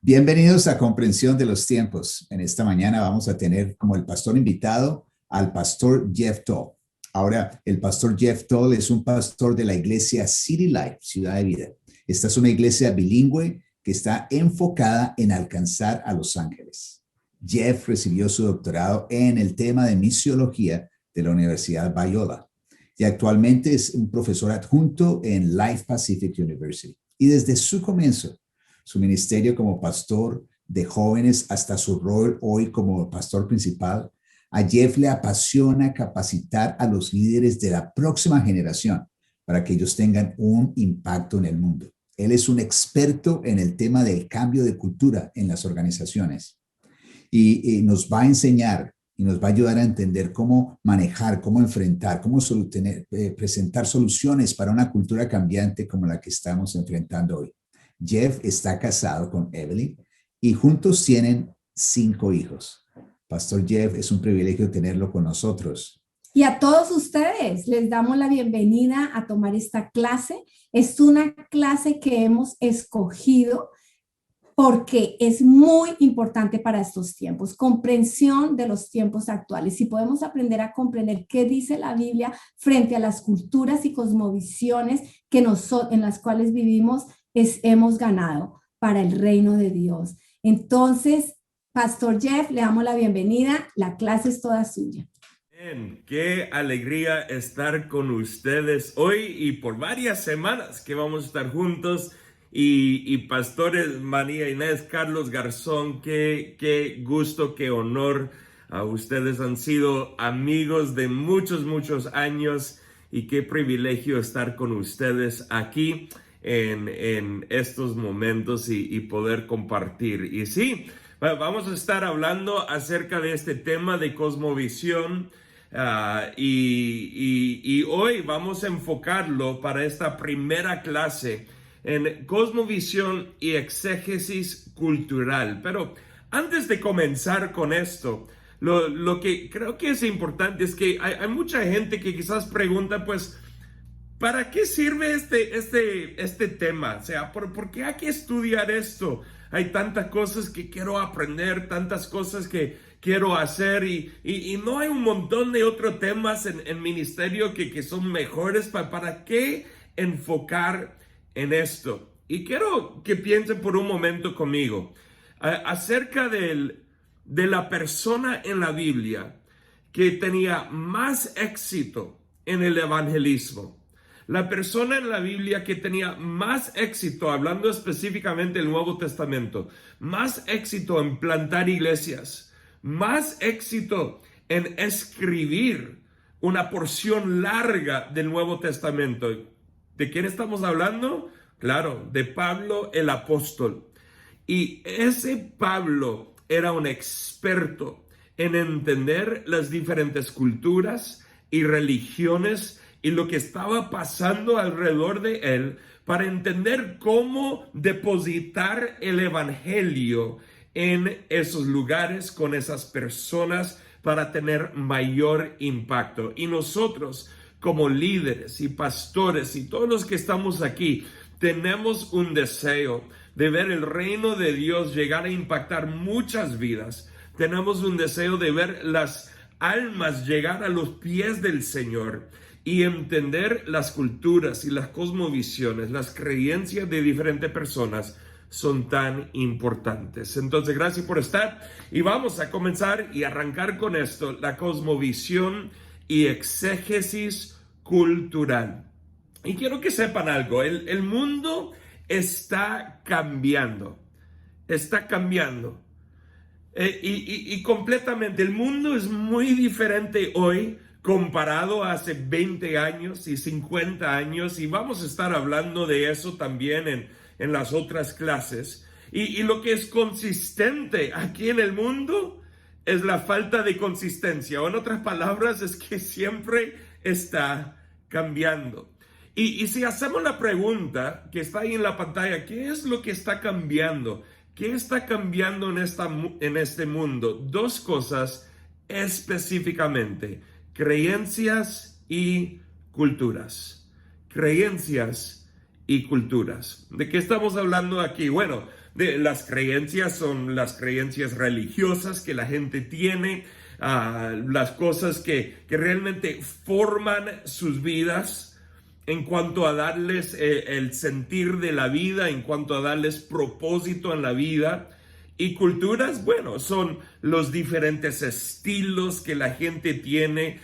Bienvenidos a Comprensión de los Tiempos. En esta mañana vamos a tener como el pastor invitado al pastor Jeff Toll. Ahora, el pastor Jeff Toll es un pastor de la iglesia City Life, Ciudad de Vida. Esta es una iglesia bilingüe que está enfocada en alcanzar a los ángeles. Jeff recibió su doctorado en el tema de misiología de la Universidad Biola y actualmente es un profesor adjunto en Life Pacific University. Y desde su comienzo, su ministerio como pastor de jóvenes hasta su rol hoy como pastor principal, a Jeff le apasiona capacitar a los líderes de la próxima generación para que ellos tengan un impacto en el mundo. Él es un experto en el tema del cambio de cultura en las organizaciones y nos va a enseñar y nos va a ayudar a entender cómo manejar, cómo enfrentar, cómo presentar soluciones para una cultura cambiante como la que estamos enfrentando hoy. Jeff está casado con Evelyn y juntos tienen 5 hijos. Pastor Jeff, es un privilegio tenerlo con nosotros. Y a todos ustedes les damos la bienvenida a tomar esta clase. Es una clase que hemos escogido porque es muy importante para estos tiempos, comprensión de los tiempos actuales. Si podemos aprender a comprender qué dice la Biblia frente a las culturas y cosmovisiones en las cuales vivimos, hemos ganado para el reino de Dios. Entonces, Pastor Jeff, le damos la bienvenida. La clase es toda suya. Bien, qué alegría estar con ustedes hoy y por varias semanas que vamos a estar juntos. Y pastores María Inés, Carlos Garzón, qué gusto, qué honor. Ustedes han sido amigos de muchos años y qué privilegio estar con ustedes aquí en estos momentos y poder compartir. Y sí, vamos a estar hablando acerca de este tema de cosmovisión y hoy vamos a enfocarlo para esta primera clase en cosmovisión y exégesis cultural. Pero antes de comenzar con esto, lo que creo que es importante es que hay mucha gente que quizás pregunta, pues, ¿para qué sirve este tema? O sea, ¿por qué hay que estudiar esto? Hay tantas cosas que quiero aprender, tantas cosas que quiero hacer y no hay un montón de otros temas en ministerio que son mejores. ¿Para qué enfocar en esto? Y quiero que piensen por un momento conmigo acerca de la persona en la Biblia que tenía más éxito en el evangelismo. La persona en la Biblia que tenía más éxito, hablando específicamente del Nuevo Testamento, más éxito en plantar iglesias, más éxito en escribir una porción larga del Nuevo Testamento. ¿De quién estamos hablando? Claro, de Pablo el apóstol. Y ese Pablo era un experto en entender las diferentes culturas y religiones y lo que estaba pasando alrededor de él para entender cómo depositar el evangelio en esos lugares con esas personas para tener mayor impacto. Y nosotros, como líderes y pastores y todos los que estamos aquí, tenemos un deseo de ver el reino de Dios llegar a impactar muchas vidas. Tenemos un deseo de ver las almas llegar a los pies del Señor y entender las culturas y las cosmovisiones, las creencias de diferentes personas son tan importantes. Entonces, gracias por estar y vamos a comenzar y arrancar con esto, la cosmovisión y exégesis cultural. Y quiero que sepan algo, el mundo está cambiando, y completamente. El mundo es muy diferente hoy comparado a hace 20 años y 50 años, y vamos a estar hablando de eso también en las otras clases. Y lo que es consistente aquí en el mundo es la falta de consistencia, o en otras palabras es que siempre está cambiando. Y si hacemos la pregunta que está ahí en la pantalla, ¿qué es lo que está cambiando? ¿Qué está cambiando en este mundo? 2 cosas específicamente: creencias y culturas. Creencias y culturas. ¿De qué estamos hablando aquí? Bueno, Las creencias son las creencias religiosas que la gente tiene, las cosas que realmente forman sus vidas en cuanto a darles el sentir de la vida, en cuanto a darles propósito en la vida. Y culturas, bueno, son los diferentes estilos que la gente tiene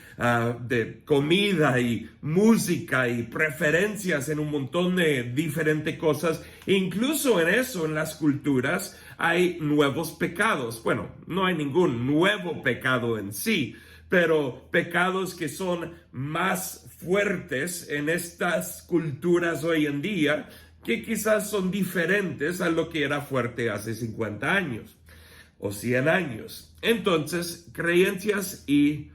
de comida y música y preferencias en un montón de diferentes cosas. E incluso en eso, en las culturas, hay nuevos pecados. Bueno, no hay ningún nuevo pecado en sí, pero pecados que son más fuertes en estas culturas hoy en día, que quizás son diferentes a lo que era fuerte hace 50 años o 100 años. Entonces, creencias y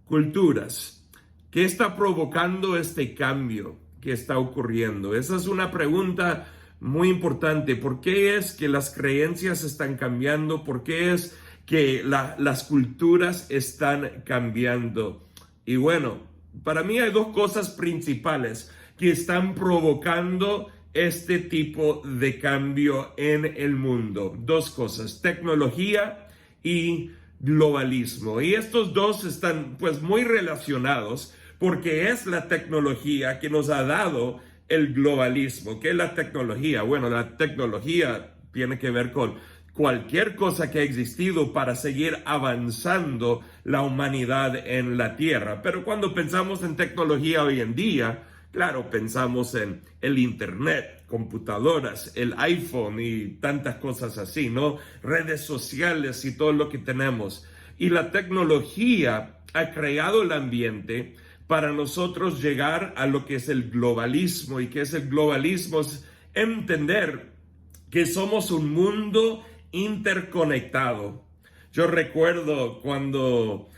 culturas. ¿Qué está provocando este cambio que está ocurriendo? Esa es una pregunta muy importante. ¿Por qué es que las creencias están cambiando? ¿Por qué es que las culturas están cambiando? Y bueno, para mí hay dos cosas principales que están provocando este tipo de cambio en el mundo. Dos cosas: tecnología y globalismo. Y estos dos están pues muy relacionados, porque es la tecnología que nos ha dado el globalismo. ¿Qué es la tecnología? Bueno, la tecnología tiene que ver con cualquier cosa que ha existido para seguir avanzando la humanidad en la Tierra. Pero cuando pensamos en tecnología hoy en día, claro, pensamos en el internet, computadoras, el iPhone y tantas cosas así, ¿no? Redes sociales y todo lo que tenemos. Y la tecnología ha creado el ambiente para nosotros llegar a lo que es el globalismo. ¿Y qué es el globalismo? Es entender que somos un mundo interconectado. Yo recuerdo cuando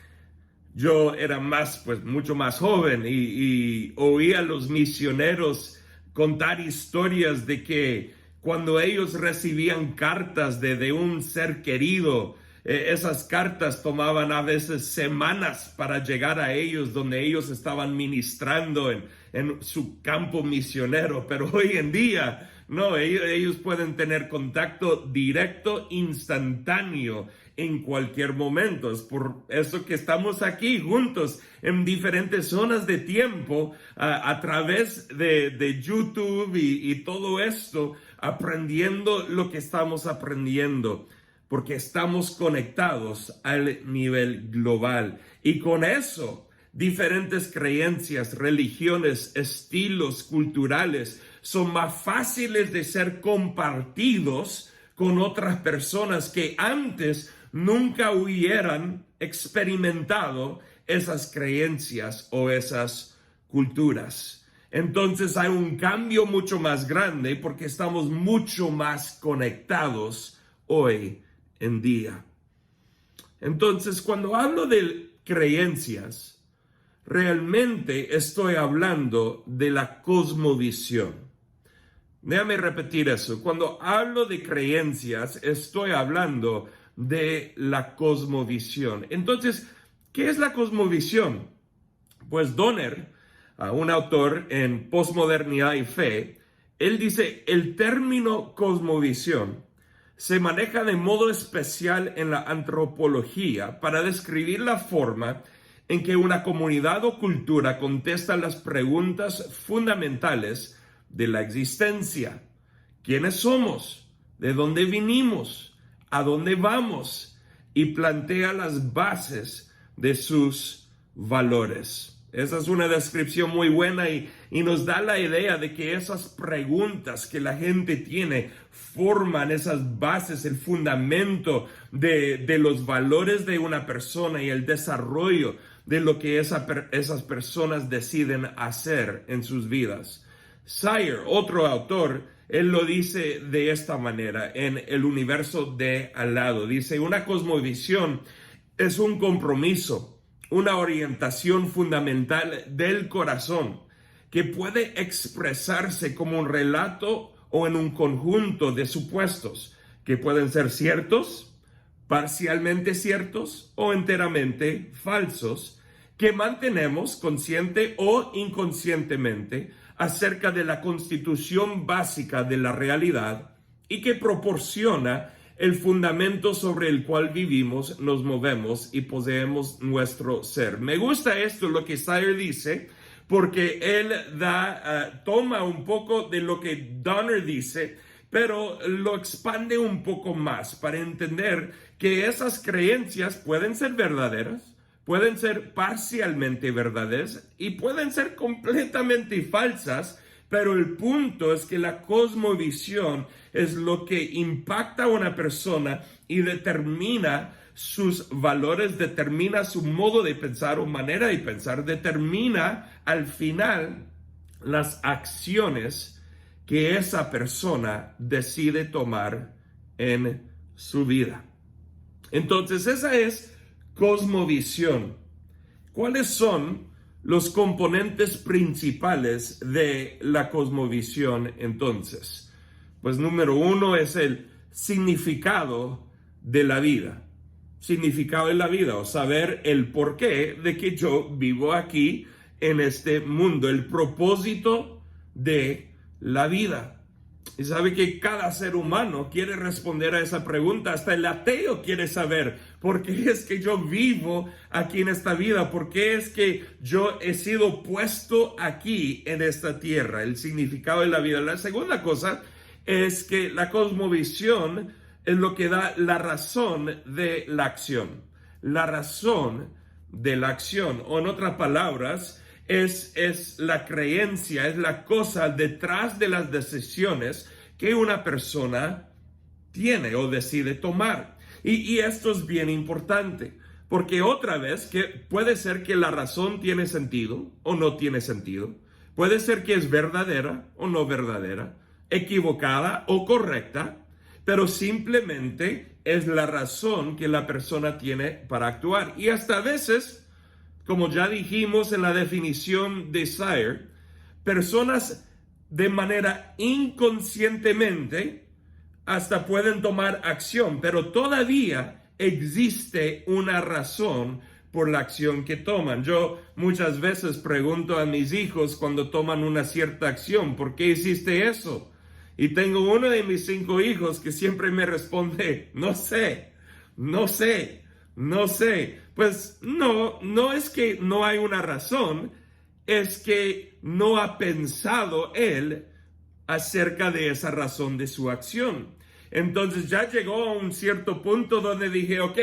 yo era mucho más joven y oía a los misioneros contar historias de que cuando ellos recibían cartas de un ser querido, esas cartas tomaban a veces semanas para llegar a ellos, donde ellos estaban ministrando en su campo misionero. Pero hoy en día, no, ellos pueden tener contacto directo, instantáneo, en cualquier momento. Es por eso que estamos aquí juntos en diferentes zonas de tiempo, a través de YouTube y todo esto, aprendiendo lo que estamos aprendiendo, porque estamos conectados al nivel global. Y con eso, diferentes creencias, religiones, estilos culturales son más fáciles de ser compartidos con otras personas que antes nunca hubieran experimentado esas creencias o esas culturas. Entonces hay un cambio mucho más grande porque estamos mucho más conectados hoy en día. Entonces, cuando hablo de creencias, realmente estoy hablando de la cosmovisión. Déjame repetir eso. Cuando hablo de creencias, estoy hablando de la cosmovisión. Entonces, ¿qué es la cosmovisión? Pues Donner, un autor en Postmodernidad y Fe, él dice: el término cosmovisión se maneja de modo especial en la antropología para describir la forma en que una comunidad o cultura contesta las preguntas fundamentales de la existencia. ¿Quiénes somos? ¿De dónde vinimos? ¿A dónde vamos? Y plantea las bases de sus valores. Esa es una descripción muy buena y nos da la idea de que esas preguntas que la gente tiene forman esas bases, el fundamento de los valores de una persona y el desarrollo de lo que esas personas deciden hacer en sus vidas. Sire, otro autor, él lo dice de esta manera en El universo de al lado. Dice: una cosmovisión es un compromiso, una orientación fundamental del corazón que puede expresarse como un relato o en un conjunto de supuestos que pueden ser ciertos, parcialmente ciertos o enteramente falsos, que mantenemos consciente o inconscientemente acerca de la constitución básica de la realidad y que proporciona el fundamento sobre el cual vivimos, nos movemos y poseemos nuestro ser. Me gusta esto, lo que Sire dice, porque él toma un poco de lo que Donner dice, pero lo expande un poco más para entender que esas creencias pueden ser verdaderas, pueden ser parcialmente verdaderas y pueden ser completamente falsas, pero el punto es que la cosmovisión es lo que impacta a una persona y determina sus valores, determina su modo de pensar o manera de pensar, determina al final las acciones que esa persona decide tomar en su vida. Entonces, esa es cosmovisión. ¿Cuáles son los componentes principales de la cosmovisión entonces? Pues número uno es el significado de la vida. Significado de la vida, o saber el porqué de que yo vivo aquí en este mundo, el propósito de la vida. Y sabe que cada ser humano quiere responder a esa pregunta. Hasta el ateo quiere saber por qué es que yo vivo aquí en esta vida, por qué es que yo he sido puesto aquí en esta tierra, el significado de la vida. La segunda cosa es que la cosmovisión es lo que da la razón de la acción. La razón de la acción, o en otras palabras, es la creencia, es la cosa detrás de las decisiones que una persona tiene o decide tomar. Y esto es bien importante, porque otra vez que puede ser que la razón tiene sentido o no tiene sentido, puede ser que es verdadera o no verdadera, equivocada o correcta, pero simplemente es la razón que la persona tiene para actuar. Y hasta a veces, como ya dijimos en la definición de Sire, personas de manera inconscientemente hasta pueden tomar acción, pero todavía existe una razón por la acción que toman. Yo muchas veces pregunto a mis hijos cuando toman una cierta acción, ¿por qué hiciste eso? Y tengo uno de mis 5 hijos que siempre me responde, no sé. Pues no es que no hay una razón, es que no ha pensado él acerca de esa razón de su acción. Entonces ya llegó a un cierto punto donde dije, ok,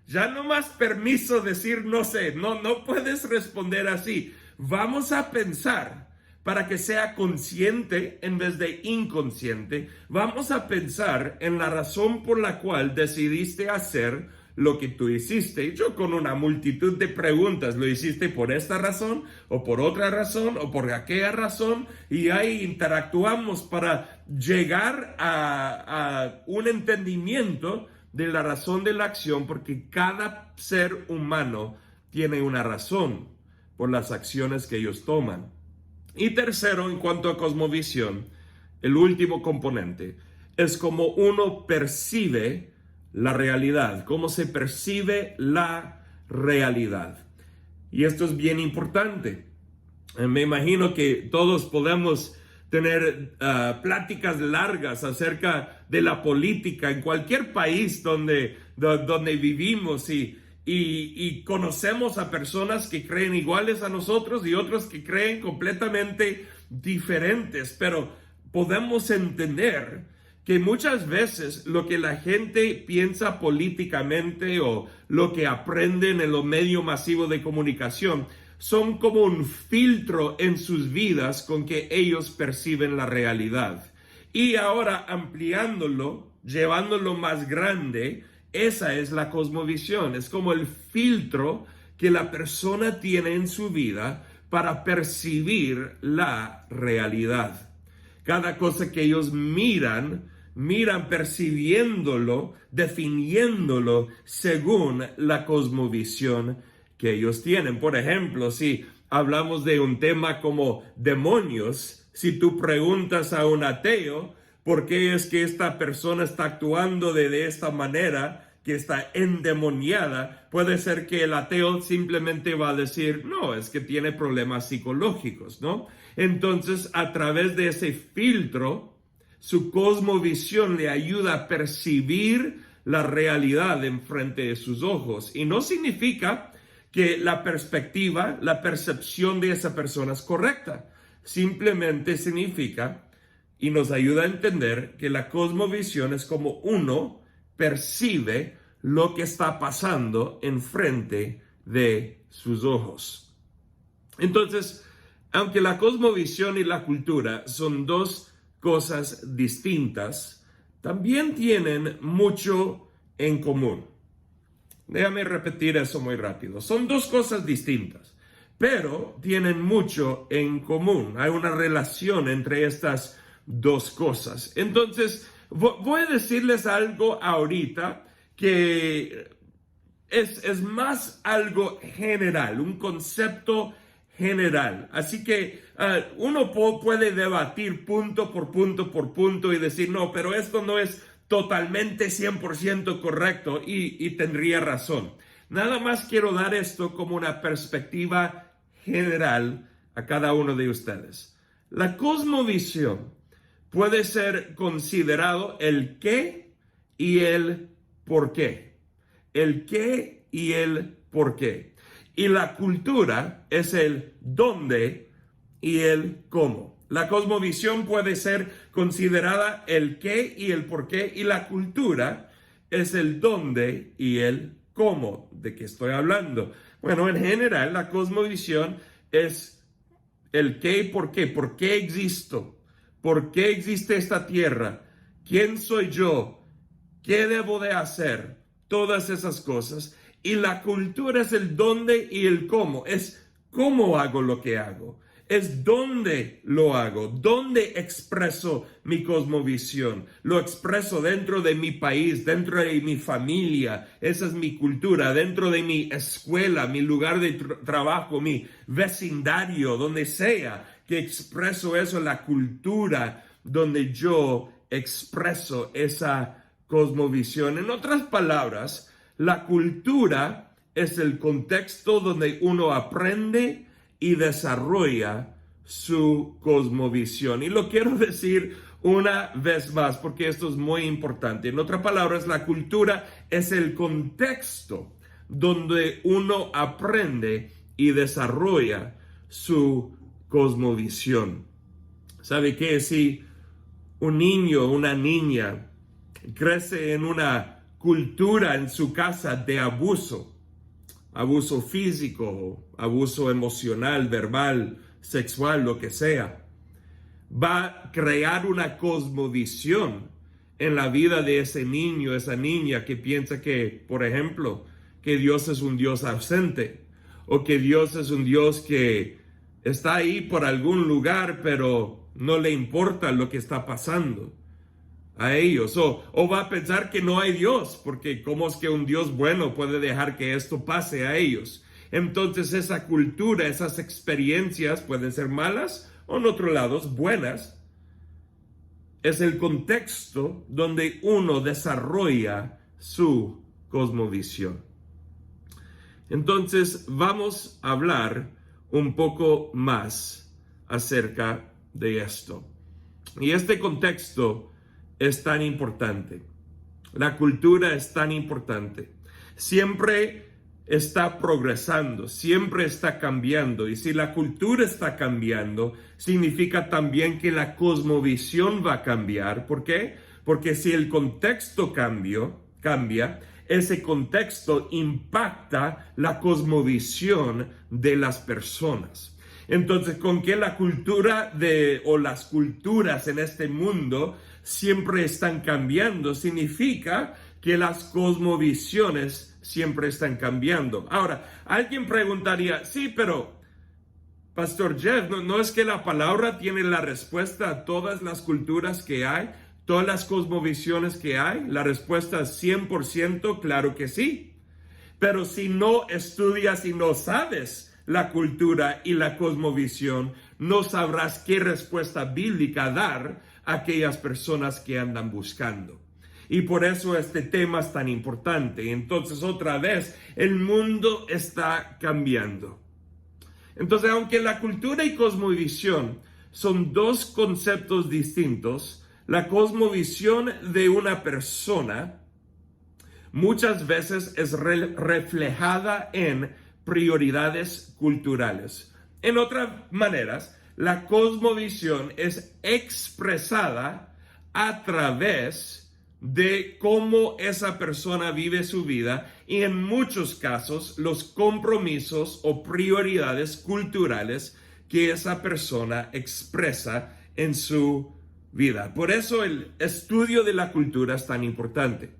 ya no más permiso decir no sé, no puedes responder así. Vamos a pensar para que sea consciente en vez de inconsciente. Vamos a pensar en la razón por la cual decidiste hacer lo que tú hiciste. Y yo con una multitud de preguntas, ¿lo hiciste por esta razón o por otra razón o por aquella razón? Y ahí interactuamos para llegar a un entendimiento de la razón de la acción, porque cada ser humano tiene una razón por las acciones que ellos toman. Y tercero, en cuanto a cosmovisión, el último componente es cómo uno percibe la realidad, cómo se percibe la realidad. Y esto es bien importante. Me imagino que todos podemos tener pláticas largas acerca de la política en cualquier país donde vivimos y conocemos a personas que creen iguales a nosotros y otros que creen completamente diferentes, pero podemos entender que muchas veces lo que la gente piensa políticamente o lo que aprenden en los medios masivos de comunicación son como un filtro en sus vidas con que ellos perciben la realidad. Y ahora ampliándolo, llevándolo más grande, esa es la cosmovisión. Es como el filtro que la persona tiene en su vida para percibir la realidad. Cada cosa que ellos miran percibiéndolo, definiéndolo según la cosmovisión que ellos tienen. Por ejemplo, si hablamos de un tema como demonios, si tú preguntas a un ateo, ¿por qué es que esta persona está actuando de esta manera, que está endemoniada? Puede ser que el ateo simplemente va a decir, no, es que tiene problemas psicológicos, ¿no? Entonces, a través de ese filtro, Su cosmovisión le ayuda a percibir la realidad enfrente de sus ojos. Y no significa que la perspectiva, la percepción de esa persona es correcta. Simplemente significa y nos ayuda a entender que la cosmovisión es como uno percibe lo que está pasando enfrente de sus ojos. Entonces, aunque la cosmovisión y la cultura son dos cosas distintas, también tienen mucho en común. Déjame repetir eso muy rápido. Son dos cosas distintas, pero tienen mucho en común. Hay una relación entre estas dos cosas. Entonces, voy a decirles algo ahorita que es más algo general, un concepto general. Así que uno puede debatir punto por punto y decir, no, pero esto no es totalmente 100% correcto y tendría razón. Nada más quiero dar esto como una perspectiva general a cada uno de ustedes. La cosmovisión puede ser considerado el qué y el por qué. El qué y el por qué. Y la cultura es el dónde y el cómo. La cosmovisión puede ser considerada el qué y el por qué, y la cultura es el dónde y el cómo. ¿De qué estoy hablando? Bueno, en general, la cosmovisión es el qué y por qué. ¿Por qué existo? ¿Por qué existe esta tierra? ¿Quién soy yo? ¿Qué debo de hacer? Todas esas cosas. Y la cultura es el dónde y el cómo. Es cómo hago lo que hago. Es dónde lo hago. Dónde expreso mi cosmovisión. Lo expreso dentro de mi país, dentro de mi familia. Esa es mi cultura. Dentro de mi escuela, mi lugar de trabajo, mi vecindario, donde sea que expreso eso, la cultura donde yo expreso esa cosmovisión. En otras palabras, la cultura es el contexto donde uno aprende y desarrolla su cosmovisión. Y lo quiero decir una vez más porque esto es muy importante. En otras palabras, la cultura es el contexto donde uno aprende y desarrolla su cosmovisión. ¿Sabe qué? Si un niño o una niña crece en una cultura en su casa de abuso físico, abuso emocional, verbal, sexual, lo que sea, va a crear una cosmovisión en la vida de ese niño, esa niña que piensa que, por ejemplo, que Dios es un Dios ausente, o que Dios es un Dios que está ahí por algún lugar, pero no le importa lo que está pasando a ellos, o va a pensar que no hay Dios, porque cómo es que un Dios bueno puede dejar que esto pase a ellos. Entonces esa cultura, esas experiencias pueden ser malas o en otros lados buenas. Es el contexto donde uno desarrolla su cosmovisión. Entonces vamos a hablar un poco más acerca de esto. Y este contexto es tan importante. La cultura es tan importante. Siempre está progresando, siempre está cambiando. Y si la cultura está cambiando, significa también que la cosmovisión va a cambiar. ¿Por qué? Porque si el contexto cambia, ese contexto impacta la cosmovisión de las personas. Entonces, con que la cultura o las culturas en este mundo siempre están cambiando, significa que las cosmovisiones siempre están cambiando. Ahora, alguien preguntaría, sí, pero Pastor Jeff, ¿no es que la palabra tiene la respuesta a todas las culturas que hay, todas las cosmovisiones que hay? La respuesta es 100%, claro que sí. Pero si no estudias y no sabes la cultura y la cosmovisión, no sabrás qué respuesta bíblica dar a aquellas personas que andan buscando. Y por eso este tema es tan importante. Entonces, otra vez, el mundo está cambiando. Entonces, aunque la cultura y cosmovisión son dos conceptos distintos, la cosmovisión de una persona muchas veces es reflejada en prioridades culturales. En otras maneras, la cosmovisión es expresada a través de cómo esa persona vive su vida y en muchos casos los compromisos o prioridades culturales que esa persona expresa en su vida. Por eso el estudio de la cultura es tan importante.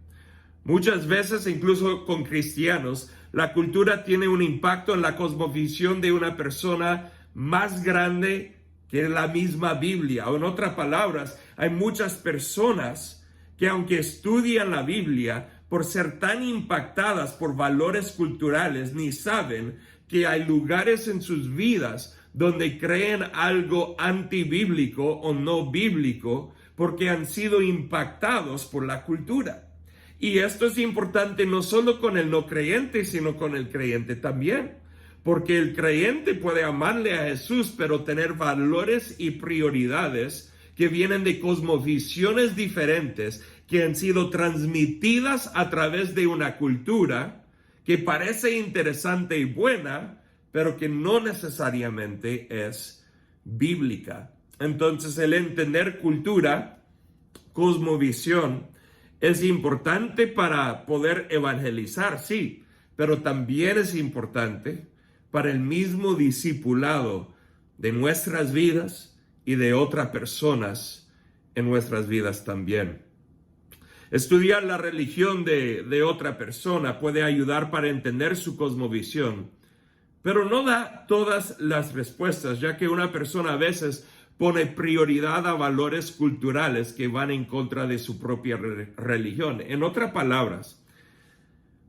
Muchas veces, incluso con cristianos, la cultura tiene un impacto en la cosmovisión de una persona más grande que la misma Biblia. O en otras palabras, hay muchas personas que aunque estudian la Biblia, por ser tan impactadas por valores culturales, ni saben que hay lugares en sus vidas donde creen algo antibíblico o no bíblico porque han sido impactados por la cultura. Y esto es importante no solo con el no creyente, sino con el creyente también. Porque el creyente puede amarle a Jesús, pero tener valores y prioridades que vienen de cosmovisiones diferentes, que han sido transmitidas a través de una cultura que parece interesante y buena, pero que no necesariamente es bíblica. Entonces, el entender cultura, cosmovisión, es importante para poder evangelizar, sí, pero también es importante para el mismo discipulado de nuestras vidas y de otras personas en nuestras vidas también. Estudiar la religión de otra persona puede ayudar para entender su cosmovisión, pero no da todas las respuestas, ya que una persona a veces pone prioridad a valores culturales que van en contra de su propia religión. En otras palabras,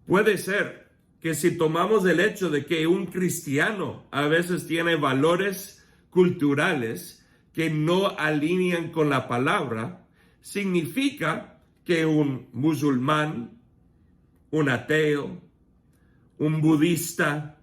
puede ser que si tomamos el hecho de que un cristiano a veces tiene valores culturales que no alinean con la palabra, significa que un musulmán, un ateo, un budista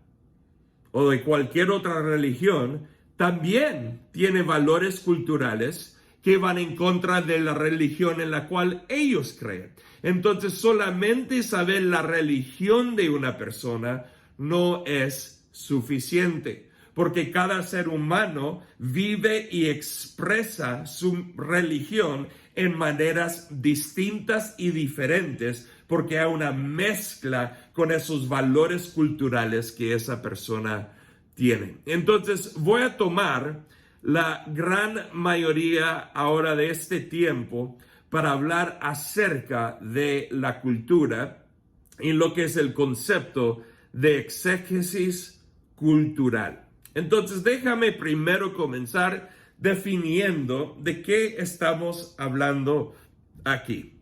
o de cualquier otra religión también tiene valores culturales que van en contra de la religión en la cual ellos creen. Entonces, solamente saber la religión de una persona no es suficiente, porque cada ser humano vive y expresa su religión en maneras distintas y diferentes, porque hay una mezcla con esos valores culturales que esa persona tiene. Entonces, voy a tomar la gran mayoría ahora de este tiempo para hablar acerca de la cultura y lo que es el concepto de exégesis cultural. Entonces, déjame primero comenzar definiendo de qué estamos hablando aquí.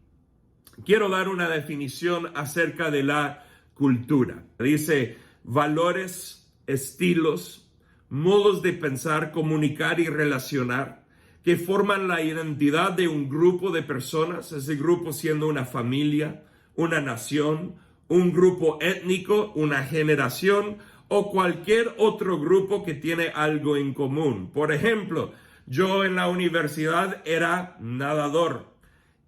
Quiero dar una definición acerca de la cultura. Dice, valores, estilos, modos de pensar, comunicar y relacionar que forman la identidad de un grupo de personas, ese grupo siendo una familia, una nación, un grupo étnico, una generación o cualquier otro grupo que tiene algo en común. Por ejemplo, yo en la universidad era nadador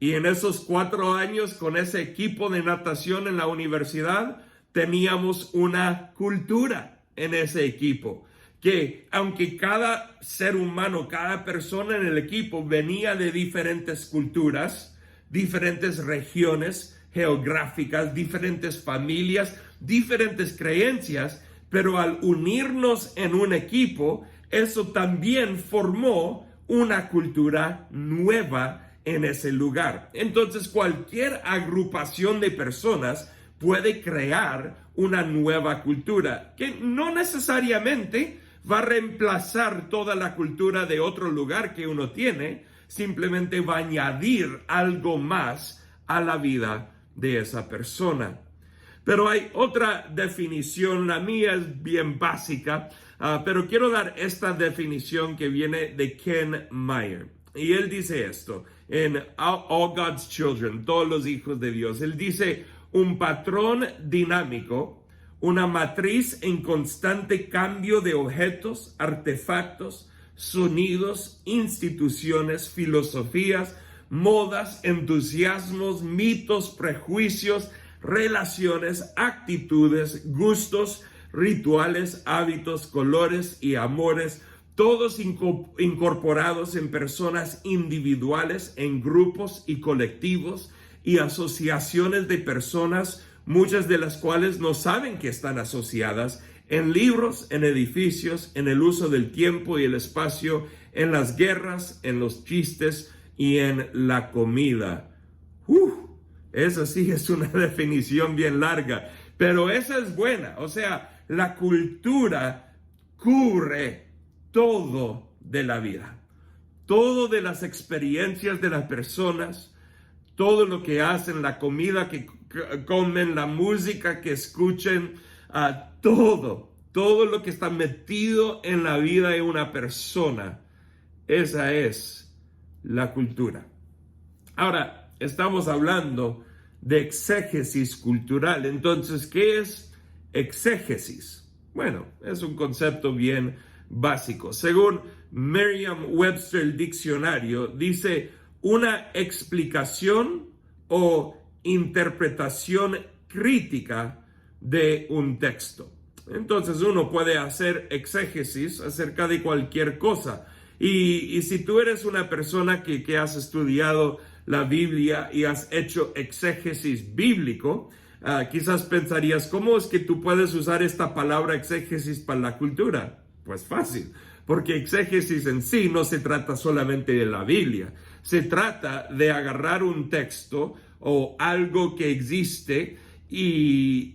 y en esos 4 años con ese equipo de natación en la universidad teníamos una cultura en ese equipo, que aunque cada ser humano, cada persona en el equipo venía de diferentes culturas, diferentes regiones geográficas, diferentes familias, diferentes creencias, pero al unirnos en un equipo, eso también formó una cultura nueva en ese lugar. Entonces, cualquier agrupación de personas puede crear una nueva cultura que no necesariamente va a reemplazar toda la cultura de otro lugar que uno tiene, simplemente va a añadir algo más a la vida de esa persona. Pero hay otra definición, la mía es bien básica, pero quiero dar esta definición que viene de Ken Meyer. Y él dice esto, en All God's Children, todos los hijos de Dios. Él dice, un patrón dinámico, una matriz en constante cambio de objetos, artefactos, sonidos, instituciones, filosofías, modas, entusiasmos, mitos, prejuicios, relaciones, actitudes, gustos, rituales, hábitos, colores y amores, todos incorporados en personas individuales, en grupos y colectivos y asociaciones de personas, muchas de las cuales no saben que están asociadas, en libros, en edificios, en el uso del tiempo y el espacio, en las guerras, en los chistes y en la comida. Esa sí es una definición bien larga, pero esa es buena. O sea, la cultura cubre todo de la vida, todo de las experiencias de las personas, todo lo que hacen, la comida que comen, la música que escuchen, todo lo que está metido en la vida de una persona. Esa es la cultura. Ahora, estamos hablando de exégesis cultural. Entonces, ¿qué es exégesis? Bueno, es un concepto bien básico. Según Merriam-Webster, el diccionario, dice una explicación o interpretación crítica de un texto. Entonces uno puede hacer exégesis acerca de cualquier cosa. Y si tú eres una persona que has estudiado la Biblia y has hecho exégesis bíblico, quizás pensarías, ¿cómo es que tú puedes usar esta palabra exégesis para la cultura? Pues fácil, porque exégesis en sí no se trata solamente de la Biblia. Se trata de agarrar un texto o algo que existe e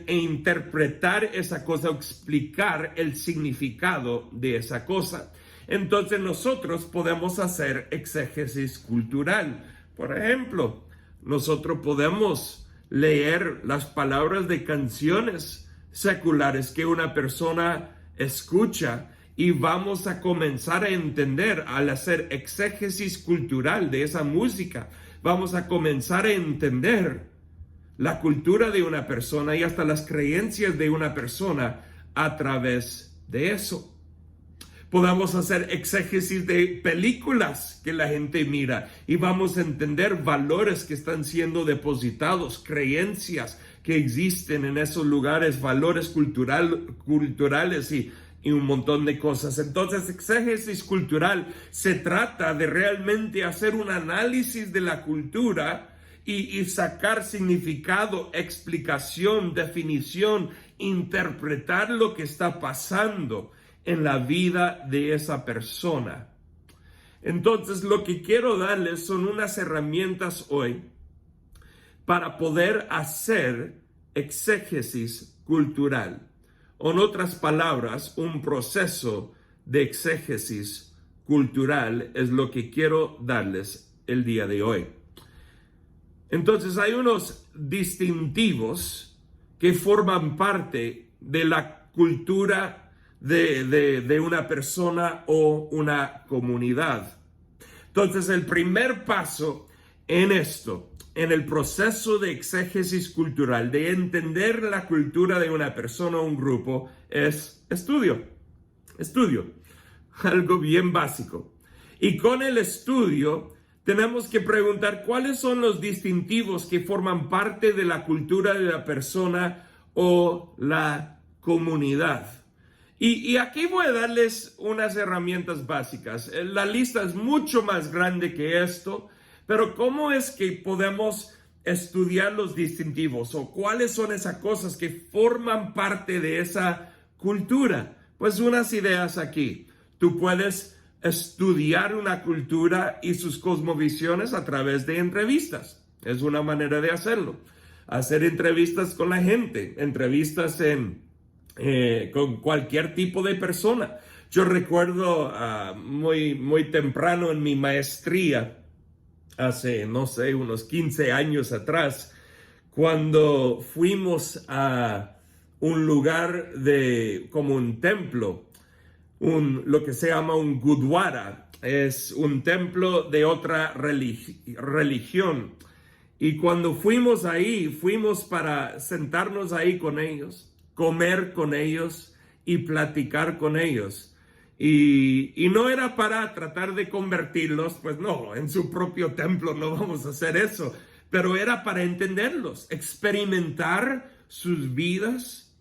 interpretar esa cosa, o explicar el significado de esa cosa. Entonces nosotros podemos hacer exégesis cultural. Por ejemplo, nosotros podemos leer las palabras de canciones seculares que una persona escucha y vamos a comenzar a entender, al hacer exégesis cultural de esa música, vamos a comenzar a entender la cultura de una persona y hasta las creencias de una persona a través de eso. Podamos hacer exégesis de películas que la gente mira y vamos a entender valores que están siendo depositados, creencias que existen en esos lugares, valores culturales y un montón de cosas. Entonces, exégesis cultural se trata de realmente hacer un análisis de la cultura y sacar significado, explicación, definición, interpretar lo que está pasando en la vida de esa persona. Entonces, lo que quiero darles son unas herramientas hoy para poder hacer exégesis cultural. O en otras palabras, un proceso de exégesis cultural es lo que quiero darles el día de hoy. Entonces, hay unos distintivos que forman parte de la cultura de una persona o una comunidad. Entonces, el primer paso en esto, en el proceso de exégesis cultural, de entender la cultura de una persona o un grupo, es estudio. Algo bien básico. Y con el estudio tenemos que preguntar cuáles son los distintivos que forman parte de la cultura de la persona o la comunidad. Y aquí voy a darles unas herramientas básicas. La lista es mucho más grande que esto, pero ¿cómo es que podemos estudiar los distintivos o cuáles son esas cosas que forman parte de esa cultura? Pues unas ideas aquí. Tú puedes estudiar una cultura y sus cosmovisiones a través de entrevistas. Es una manera de hacerlo. Hacer entrevistas con la gente, entrevistas con cualquier tipo de persona. Yo recuerdo muy temprano en mi maestría, hace, no sé, unos 15 años atrás, cuando fuimos a un lugar como un templo, lo que se llama un gurdwara, es un templo de otra religión. Y cuando fuimos ahí, fuimos para sentarnos ahí con ellos, comer con ellos y platicar con ellos. Y no era para tratar de convertirlos, pues no, en su propio templo no vamos a hacer eso, pero era para entenderlos, experimentar sus vidas,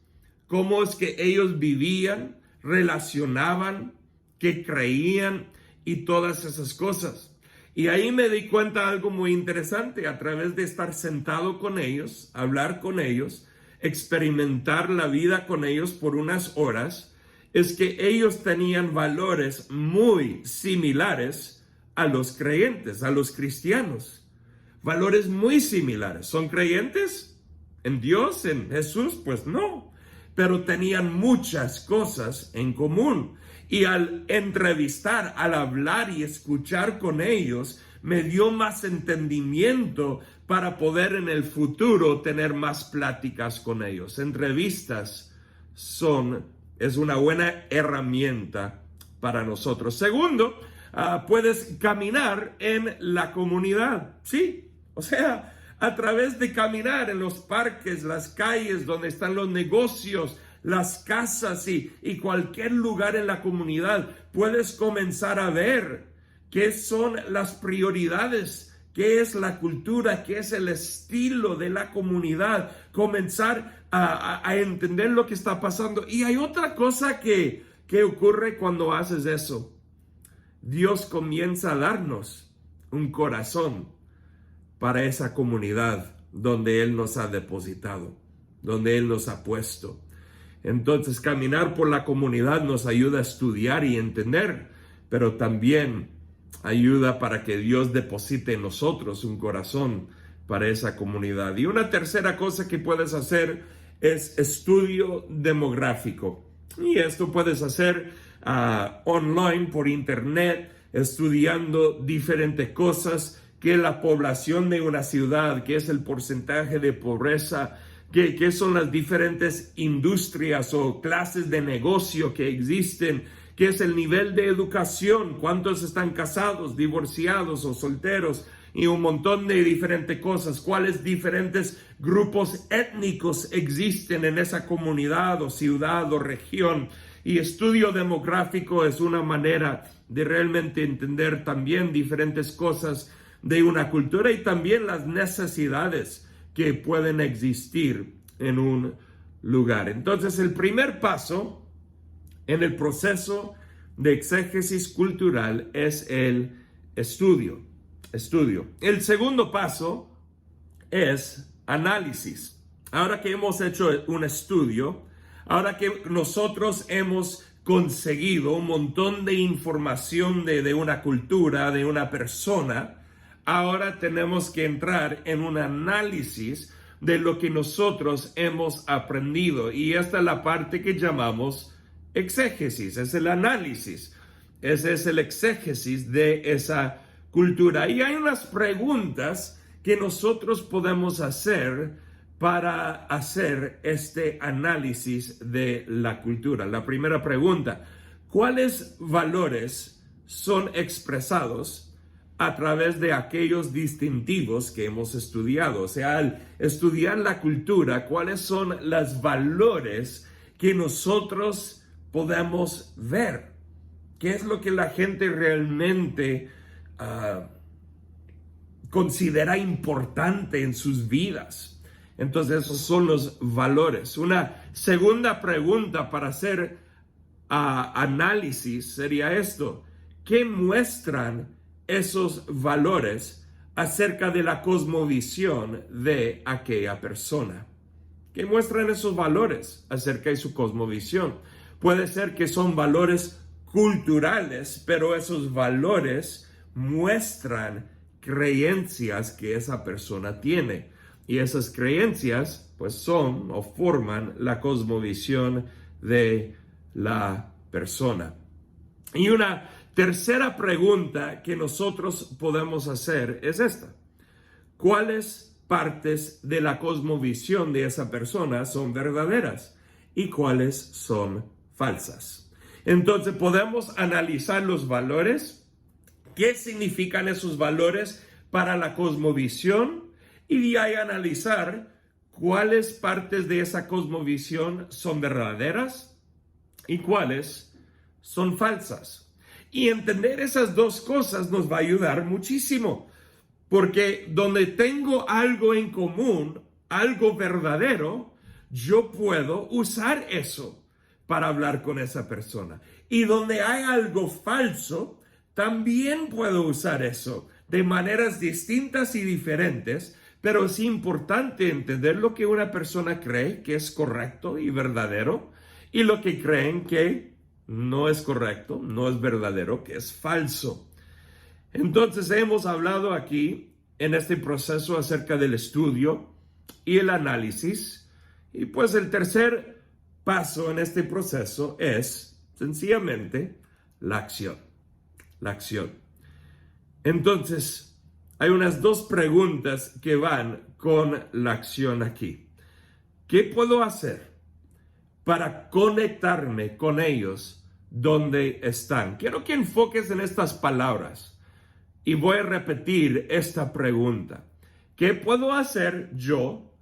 cómo es que ellos vivían, relacionaban, qué creían y todas esas cosas. Y ahí me di cuenta de algo muy interesante, a través de estar sentado con ellos, hablar con ellos, experimentar la vida con ellos por unas horas, es que ellos tenían valores muy similares a los creyentes, a los cristianos. Valores muy similares. ¿Son creyentes en Dios, en Jesús? Pues no, pero tenían muchas cosas en común. Y al entrevistar, al hablar y escuchar con ellos, me dio más entendimiento para poder en el futuro tener más pláticas con ellos. Entrevistas es una buena herramienta para nosotros. Segundo, puedes caminar en la comunidad, ¿sí? O sea, a través de caminar en los parques, las calles donde están los negocios, las casas y cualquier lugar en la comunidad, puedes comenzar a ver qué son las prioridades, qué es la cultura, qué es el estilo de la comunidad, comenzar a entender lo que está pasando. Y hay otra cosa que ocurre cuando haces eso. Dios comienza a darnos un corazón para esa comunidad donde Él nos ha depositado, donde Él nos ha puesto. Entonces, caminar por la comunidad nos ayuda a estudiar y entender, pero también ayuda para que Dios deposite en nosotros un corazón para esa comunidad. Y una tercera cosa que puedes hacer es estudio demográfico. Y esto puedes hacer online, por internet, estudiando diferentes cosas, qué es la población de una ciudad, qué es el porcentaje de pobreza, qué son las diferentes industrias o clases de negocio que existen, qué es el nivel de educación, cuántos están casados, divorciados o solteros, y un montón de diferentes cosas, cuáles diferentes grupos étnicos existen en esa comunidad o ciudad o región. Y estudio demográfico es una manera de realmente entender también diferentes cosas de una cultura y también las necesidades que pueden existir en un lugar. Entonces, el primer paso en el proceso de exégesis cultural es el estudio. El segundo paso es análisis. Ahora que hemos hecho un estudio, ahora que nosotros hemos conseguido un montón de información de una cultura, de una persona, ahora tenemos que entrar en un análisis de lo que nosotros hemos aprendido. Y esta es la parte que llamamos exégesis, es el análisis. Ese es el exégesis de esa cultura. Y hay unas preguntas que nosotros podemos hacer para hacer este análisis de la cultura. La primera pregunta: ¿cuáles valores son expresados a través de aquellos distintivos que hemos estudiado? O sea, al estudiar la cultura, ¿cuáles son los valores que nosotros podemos ver? ¿Qué es lo que la gente realmente considera importante en sus vidas? Entonces, esos son los valores. Una segunda pregunta para hacer análisis sería esto: ¿qué muestran esos valores acerca de la cosmovisión de aquella persona? ¿Qué muestran esos valores acerca de su cosmovisión? Puede ser que son valores culturales, pero esos valores muestran creencias que esa persona tiene. Y esas creencias, pues, son o forman la cosmovisión de la persona. Y una tercera pregunta que nosotros podemos hacer es esta: ¿cuáles partes de la cosmovisión de esa persona son verdaderas y cuáles son falsas? Entonces podemos analizar los valores, qué significan esos valores para la cosmovisión, y de ahí analizar cuáles partes de esa cosmovisión son verdaderas y cuáles son falsas. Y entender esas dos cosas nos va a ayudar muchísimo, porque donde tengo algo en común, algo verdadero, yo puedo usar eso para hablar con esa persona. Y donde hay algo falso, también puedo usar eso de maneras distintas y diferentes, pero es importante entender lo que una persona cree que es correcto y verdadero y lo que creen que no es correcto, no es verdadero, que es falso. Entonces hemos hablado aquí en este proceso acerca del estudio y el análisis, y pues el tercer paso en este proceso es sencillamente la acción. La acción. Entonces, hay unas dos preguntas que van con la acción aquí. ¿Qué puedo hacer para conectarme con ellos donde están? Quiero que enfoques en estas palabras y voy a repetir esta pregunta. ¿Qué puedo hacer yo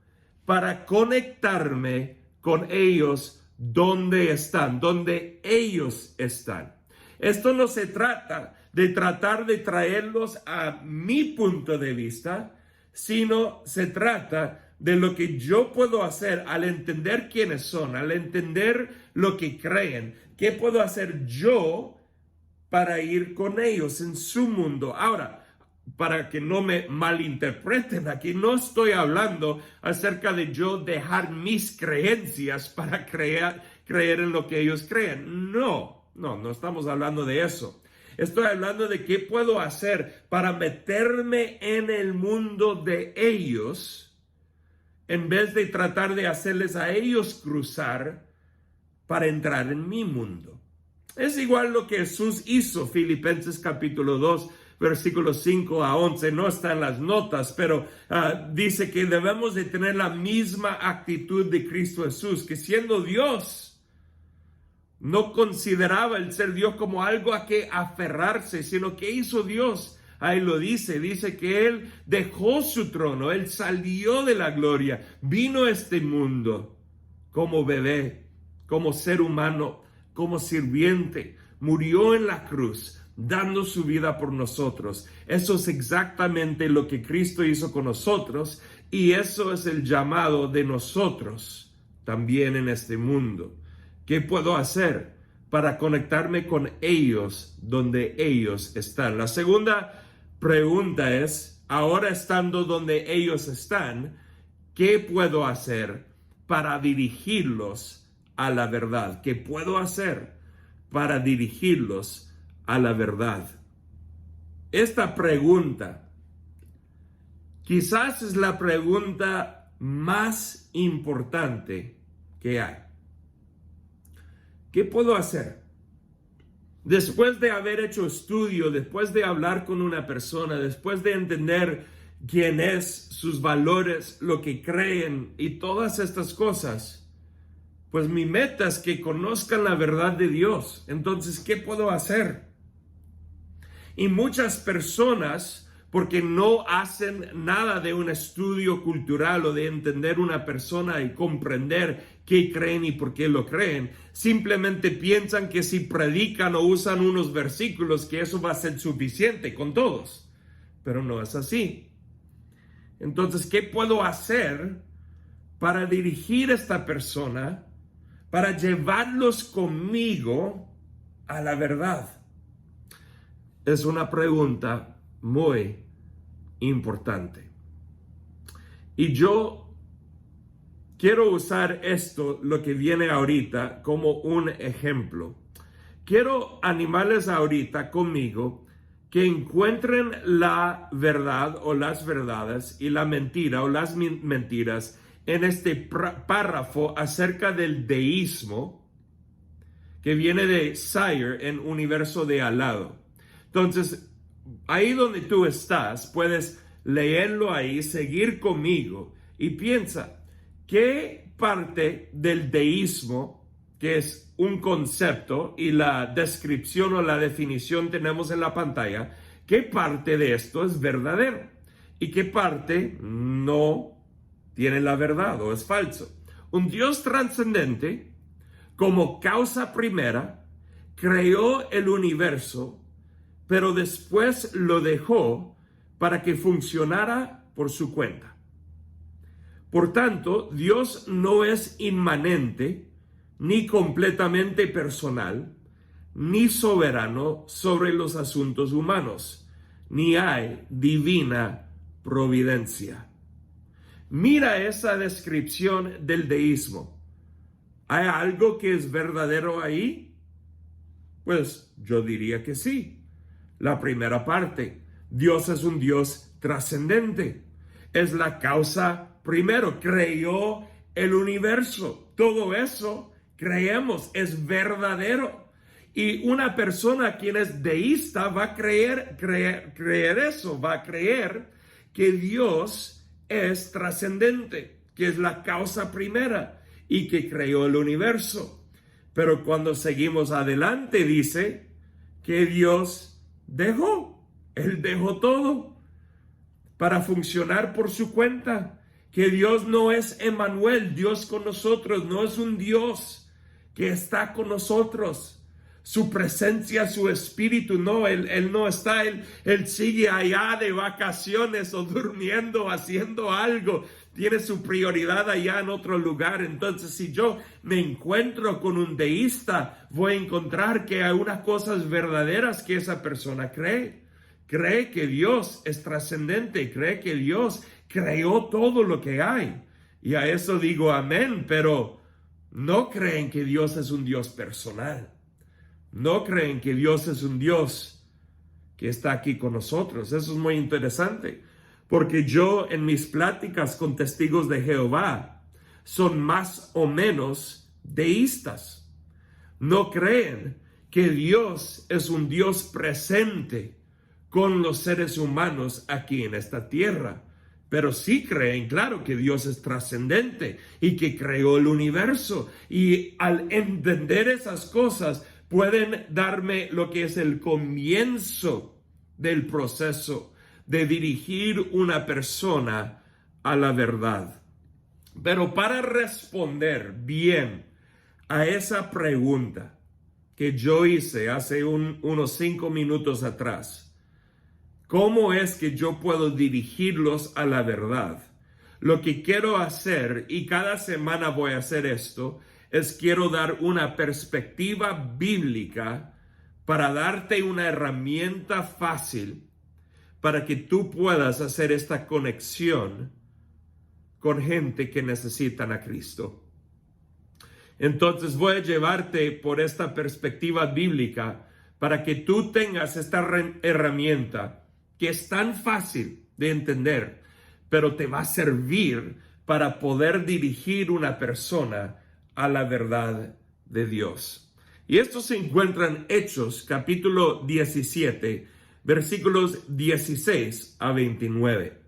para conectarme con ellos donde están, donde ellos están? Esto no se trata de tratar de traerlos a mi punto de vista, sino se trata de lo que yo puedo hacer al entender quiénes son, al entender lo que creen. ¿Qué puedo hacer yo para ir con ellos en su mundo? Ahora, para que no me malinterpreten, aquí no estoy hablando acerca de yo dejar mis creencias para creer en lo que ellos creen. No estamos hablando de eso. Estoy hablando de qué puedo hacer para meterme en el mundo de ellos en vez de tratar de hacerles a ellos cruzar para entrar en mi mundo. Es igual lo que Jesús hizo, Filipenses capítulo 2, versículos 5 a 11, no está en las notas, pero dice que debemos de tener la misma actitud de Cristo Jesús, que siendo Dios, no consideraba el ser Dios como algo a que aferrarse, sino que hizo Dios. Ahí lo dice que Él dejó su trono, Él salió de la gloria, vino a este mundo como bebé, como ser humano, como sirviente, murió en la cruz, dando su vida por nosotros. Eso es exactamente lo que Cristo hizo con nosotros y eso es el llamado de nosotros también en este mundo. ¿Qué puedo hacer para conectarme con ellos donde ellos están? La segunda pregunta es, ahora estando donde ellos están, ¿qué puedo hacer para dirigirlos a la verdad? ¿Qué puedo hacer para dirigirlos a la verdad? Esta pregunta quizás es la pregunta más importante que hay. ¿Qué puedo hacer? Después de haber hecho estudio, después de hablar con una persona, después de entender quién es, sus valores, lo que creen y todas estas cosas, pues mi meta es que conozcan la verdad de Dios. Entonces, ¿qué puedo hacer? Y muchas personas, porque no hacen nada de un estudio cultural o de entender una persona y comprender qué creen y por qué lo creen, simplemente piensan que si predican o usan unos versículos, que eso va a ser suficiente con todos. Pero no es así. Entonces, ¿qué puedo hacer para dirigir a esta persona, para llevarlos conmigo a la verdad? Es una pregunta muy importante. Y yo quiero usar esto, lo que viene ahorita, como un ejemplo. Quiero animarles ahorita conmigo que encuentren la verdad o las verdades y la mentira o las mentiras en este párrafo acerca del deísmo que viene de Sire en Universo de Al lado. Entonces, ahí donde tú estás, puedes leerlo ahí, seguir conmigo y piensa, ¿qué parte del deísmo, que es un concepto y la descripción o la definición tenemos en la pantalla, qué parte de esto es verdadero y qué parte no tiene la verdad o es falso? Un Dios trascendente como causa primera, creó el universo, pero después lo dejó para que funcionara por su cuenta. Por tanto, Dios no es inmanente, ni completamente personal, ni soberano sobre los asuntos humanos, ni hay divina providencia. Mira esa descripción del deísmo. ¿Hay algo que es verdadero ahí? Pues yo diría que sí. La primera parte, Dios es un Dios trascendente. Es la causa primero, creó el universo. Todo eso creemos, es verdadero. Y una persona quien es deísta va a creer eso, va a creer que Dios es trascendente, que es la causa primera y que creó el universo. Pero cuando seguimos adelante dice que Dios Él dejó todo para funcionar por su cuenta, que Dios no es Emmanuel, Dios con nosotros, no es un Dios que está con nosotros. Su presencia, su espíritu, no, Él no está, él sigue allá de vacaciones o durmiendo, haciendo algo, tiene su prioridad allá en otro lugar. Entonces, si yo me encuentro con un deísta, voy a encontrar que hay unas cosas verdaderas que esa persona cree que Dios es trascendente, cree que Dios creó todo lo que hay, y a eso digo amén, pero no creen que Dios es un Dios personal. No creen que Dios es un Dios que está aquí con nosotros. Eso es muy interesante, porque yo en mis pláticas con testigos de Jehová son más o menos deístas. No creen que Dios es un Dios presente con los seres humanos aquí en esta tierra, pero sí creen, claro, que Dios es trascendente y que creó el universo. Y al entender esas cosas, pueden darme lo que es el comienzo del proceso de dirigir una persona a la verdad. Pero para responder bien a esa pregunta que yo hice hace unos 5 minutos atrás, ¿cómo es que yo puedo dirigirlos a la verdad? Lo que quiero hacer, y cada semana voy a hacer esto, quiero dar una perspectiva bíblica para darte una herramienta fácil para que tú puedas hacer esta conexión con gente que necesitan a Cristo. Entonces voy a llevarte por esta perspectiva bíblica para que tú tengas esta herramienta que es tan fácil de entender, pero te va a servir para poder dirigir una persona a la verdad de Dios. Y esto se encuentra en Hechos, capítulo 17, versículos 16 a 29.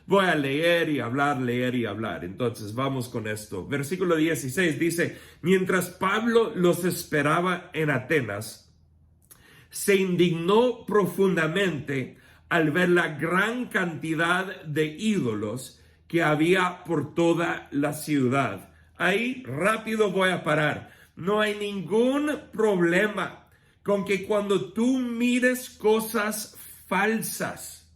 Voy a leer y hablar. Entonces vamos con esto. Versículo 16 dice: mientras Pablo los esperaba en Atenas, se indignó profundamente al ver la gran cantidad de ídolos que había por toda la ciudad. Ahí rápido voy a parar. No hay ningún problema con que cuando tú mires cosas falsas,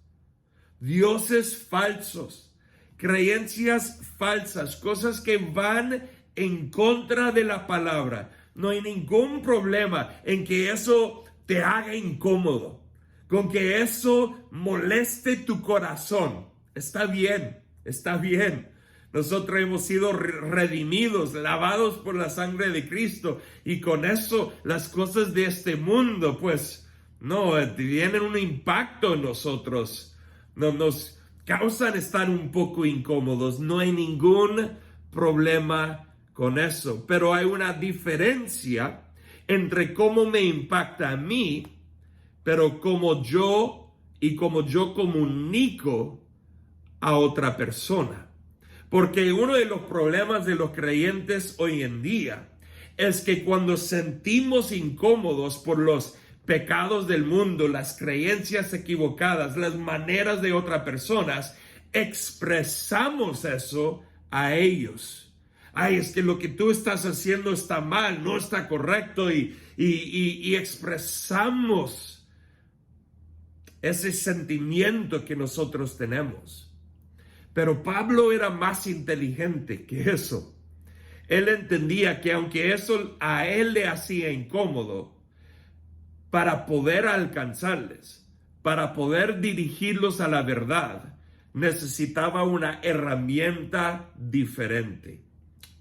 dioses falsos, creencias falsas, cosas que van en contra de la palabra, no hay ningún problema en que eso te haga incómodo, con que eso moleste tu corazón. Está bien, está bien. Nosotros hemos sido redimidos, lavados por la sangre de Cristo, y con eso las cosas de este mundo, pues, no tienen un impacto en nosotros, nos causan estar un poco incómodos. No hay ningún problema con eso, pero hay una diferencia entre cómo me impacta a mí, pero cómo yo comunico a otra persona. Porque uno de los problemas de los creyentes hoy en día es que cuando sentimos incómodos por los pecados del mundo, las creencias equivocadas, las maneras de otras personas, expresamos eso a ellos. ay, es que lo que tú estás haciendo está mal, no está correcto, y expresamos ese sentimiento que nosotros tenemos. Pero Pablo era más inteligente que eso. Él entendía que aunque eso a él le hacía incómodo, para poder alcanzarles, para poder dirigirlos a la verdad, necesitaba una herramienta diferente.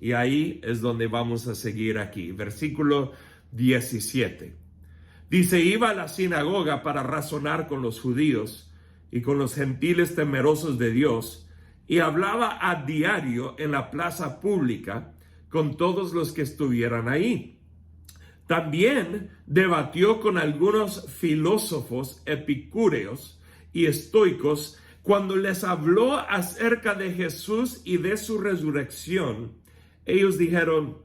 Y ahí es donde vamos a seguir aquí. Versículo 17. Dice, iba a la sinagoga para razonar con los judíos y con los gentiles temerosos de Dios, y hablaba a diario en la plaza pública con todos los que estuvieran ahí. También debatió con algunos filósofos epicúreos y estoicos. Cuando les habló acerca de Jesús y de su resurrección, ellos dijeron,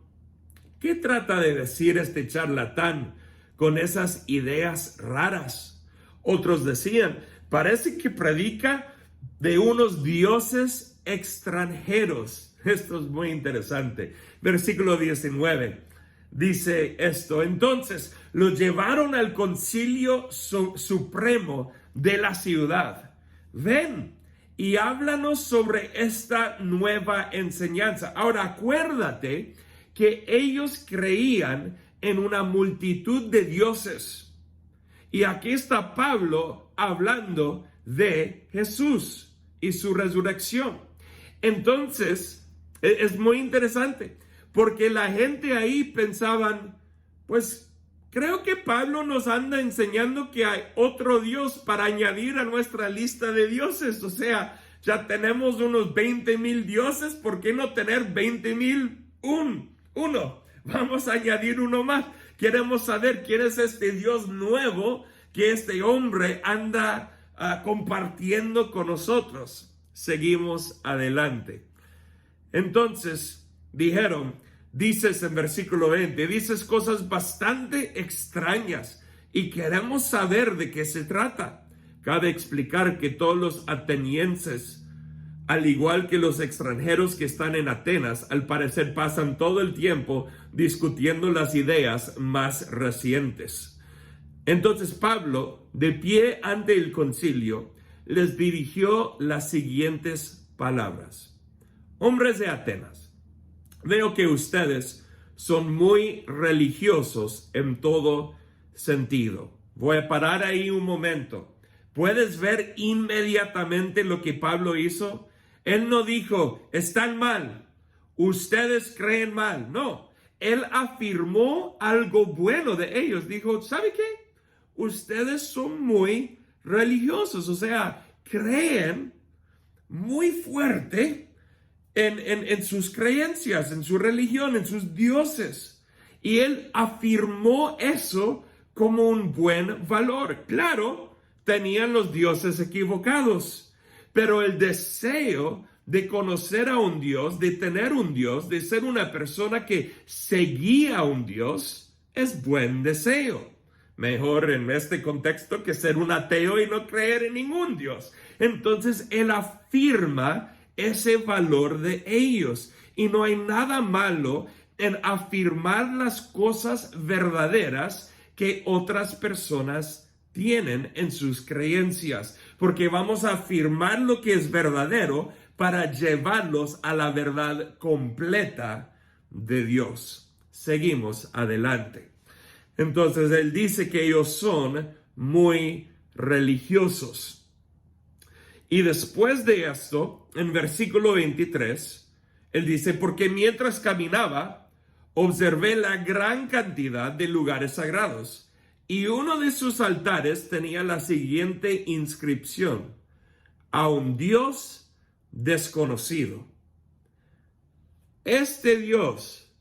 ¿qué trata de decir este charlatán con esas ideas raras? Otros decían, parece que predica de unos dioses extranjeros. Esto es muy interesante. Versículo 19. Dice esto, entonces lo llevaron al concilio supremo de la ciudad. Ven y háblanos sobre esta nueva enseñanza. Ahora acuérdate que ellos creían en una multitud de dioses. Y aquí está Pablo hablando de Jesús y su resurrección. Entonces, es muy interesante. Porque la gente ahí pensaban, pues creo que Pablo nos anda enseñando que hay otro Dios para añadir a nuestra lista de dioses. O sea, ya tenemos unos 20,000 dioses, ¿por qué no tener 20,000? Uno. Vamos a añadir uno más. Queremos saber quién es este Dios nuevo que este hombre anda compartiendo con nosotros. Seguimos adelante. Entonces dijeron, dices en versículo 20, dices cosas bastante extrañas y queremos saber de qué se trata. Cabe explicar que todos los atenienses, al igual que los extranjeros que están en Atenas, al parecer pasan todo el tiempo discutiendo las ideas más recientes. Entonces Pablo, de pie ante el concilio, les dirigió las siguientes palabras. Hombres de Atenas, veo que ustedes son muy religiosos en todo sentido. Voy a parar ahí un momento. ¿Puedes ver inmediatamente lo que Pablo hizo? Él no dijo, están mal, ustedes creen mal. No, él afirmó algo bueno de ellos. Dijo, ¿sabe qué? Ustedes son muy religiosos, o sea, creen muy fuerte en sus creencias, en su religión, en sus dioses. Y él afirmó eso como un buen valor. Claro, tenían los dioses equivocados, pero el deseo de conocer a un Dios, de tener un Dios, de ser una persona que seguía a un Dios, es buen deseo. Mejor en este contexto que ser un ateo y no creer en ningún Dios. Entonces él afirma ese valor de ellos. Y no hay nada malo en afirmar las cosas verdaderas que otras personas tienen en sus creencias. Porque vamos a afirmar lo que es verdadero para llevarlos a la verdad completa de Dios. Seguimos adelante. Entonces él dice que ellos son muy religiosos. Y después de esto, en versículo 23, él dice, porque mientras caminaba, observé la gran cantidad de lugares sagrados, y uno de sus altares tenía la siguiente inscripción: a un Dios desconocido. Este Dios,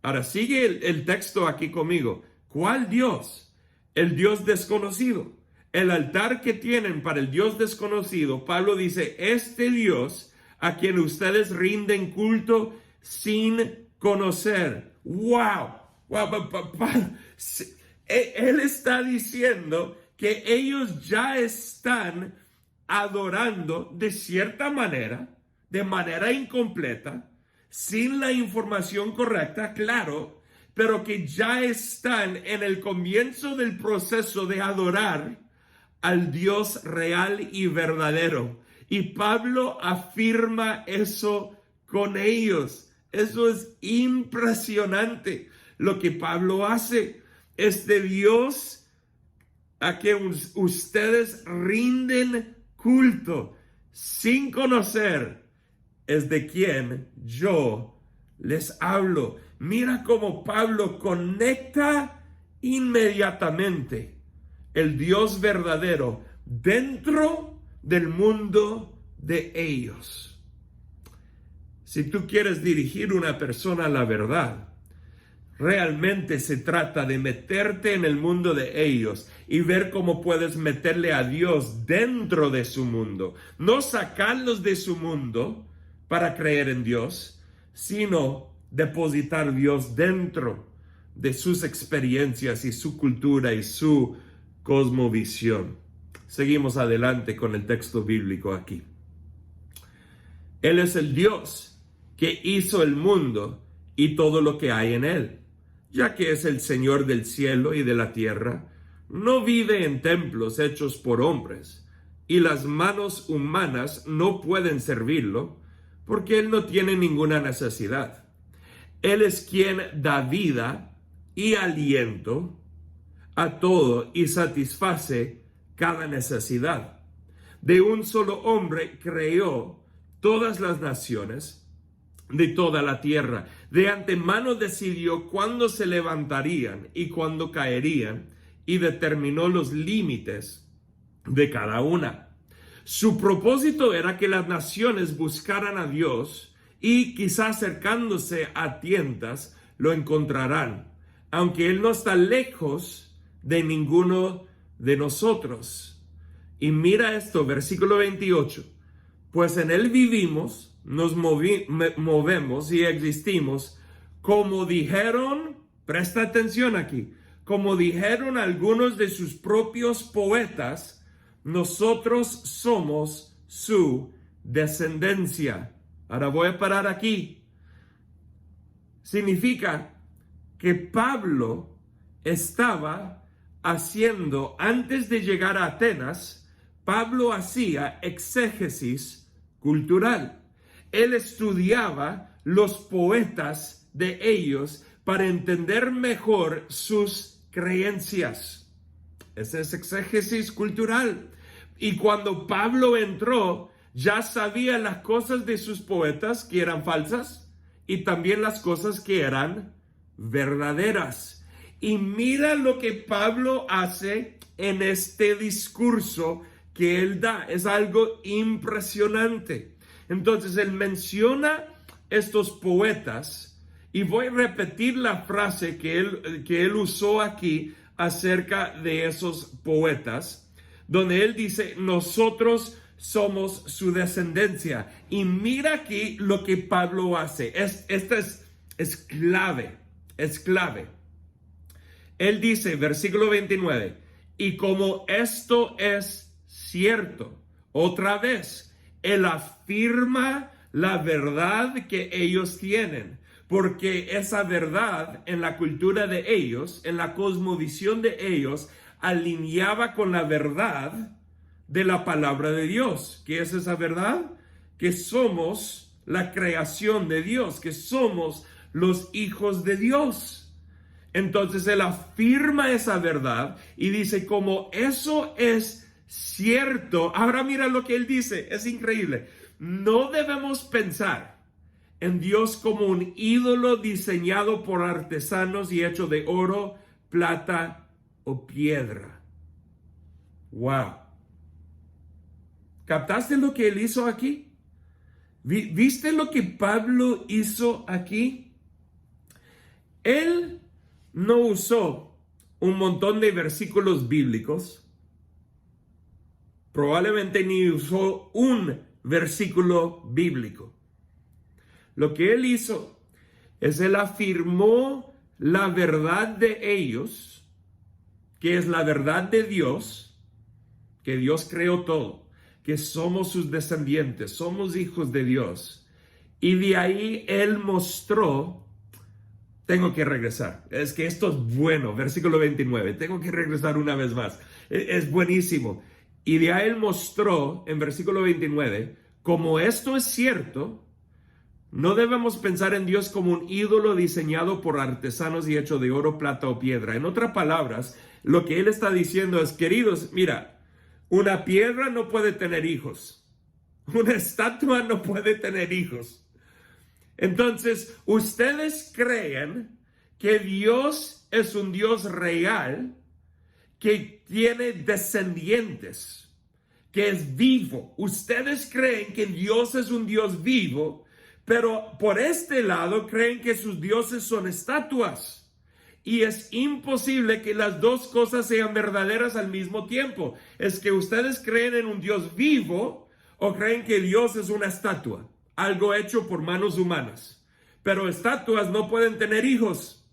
ahora sigue el texto aquí conmigo. ¿Cuál Dios? El Dios desconocido. El altar que tienen para el Dios desconocido, Pablo dice, este Dios a quien ustedes rinden culto sin conocer. ¡Wow! Él está diciendo que ellos ya están adorando de cierta manera, de manera incompleta, sin la información correcta, claro, pero que ya están en el comienzo del proceso de adorar al Dios real y verdadero. Y Pablo afirma eso con ellos. Eso es impresionante lo que Pablo hace. Este Dios a que ustedes rinden culto sin conocer es de quien yo les hablo. Mira cómo Pablo conecta inmediatamente el Dios verdadero dentro del mundo de ellos. Si tú quieres dirigir una persona a la verdad, realmente se trata de meterte en el mundo de ellos y ver cómo puedes meterle a Dios dentro de su mundo. No sacarlos de su mundo para creer en Dios, sino depositar Dios dentro de sus experiencias y su cultura y su cosmovisión. Seguimos adelante con el texto bíblico aquí. Él es el Dios que hizo el mundo y todo lo que hay en él. Ya que es el Señor del cielo y de la tierra, no vive en templos hechos por hombres, y las manos humanas no pueden servirlo, porque Él no tiene ninguna necesidad. Él es quien da vida y aliento a todo y satisface cada necesidad. De un solo hombre creó todas las naciones de toda la tierra. De antemano decidió cuándo se levantarían y cuándo caerían, y determinó los límites de cada una. Su propósito era que las naciones buscaran a Dios y quizás acercándose a tientas lo encontrarán, aunque Él no está lejos de ninguno de nosotros. Y mira esto, versículo 28. Pues en Él vivimos, nos movemos y existimos, como dijeron, presta atención aquí, como dijeron algunos de sus propios poetas, nosotros somos su descendencia. Ahora voy a parar aquí. Significa que Pablo estaba haciendo, antes de llegar a Atenas, Pablo hacía exégesis cultural. Él estudiaba los poetas de ellos para entender mejor sus creencias. Ese es exégesis cultural. Y cuando Pablo entró, ya sabía las cosas de sus poetas que eran falsas y también las cosas que eran verdaderas. Y mira lo que Pablo hace en este discurso que él da. Es algo impresionante. Entonces él menciona estos poetas y voy a repetir la frase que él usó aquí acerca de esos poetas, donde él dice, nosotros somos su descendencia. Y mira aquí lo que Pablo hace. Esta es clave, es clave. Él dice, versículo 29, y como esto es cierto, otra vez, Él afirma la verdad que ellos tienen, porque esa verdad en la cultura de ellos, en la cosmovisión de ellos, alineaba con la verdad de la palabra de Dios. ¿Qué es esa verdad? Que somos la creación de Dios, que somos los hijos de Dios. Entonces él afirma esa verdad y dice, como eso es cierto. Ahora mira lo que él dice, es increíble. No debemos pensar en Dios como un ídolo diseñado por artesanos y hecho de oro, plata o piedra. Wow. ¿Captaste lo que él hizo aquí? ¿Viste lo que Pablo hizo aquí? Él no usó un montón de versículos bíblicos. Probablemente ni usó un versículo bíblico. Lo que él hizo es él afirmó la verdad de ellos, que es la verdad de Dios, que Dios creó todo, que somos sus descendientes, somos hijos de Dios. Y de ahí él mostró, tengo que regresar, es que esto es bueno, versículo 29, tengo que regresar una vez más, es buenísimo. Y de ahí él mostró en versículo 29, como esto es cierto, no debemos pensar en Dios como un ídolo diseñado por artesanos y hecho de oro, plata o piedra. En otras palabras, lo que él está diciendo es, queridos, mira, una piedra no puede tener hijos. Una estatua no puede tener hijos. Entonces, ustedes creen que Dios es un Dios real, que tiene descendientes, que es vivo. Ustedes creen que Dios es un Dios vivo, pero por este lado creen que sus dioses son estatuas. Y es imposible que las dos cosas sean verdaderas al mismo tiempo. Es que ustedes creen en un Dios vivo o creen que Dios es una estatua, algo hecho por manos humanas. Pero estatuas no pueden tener hijos.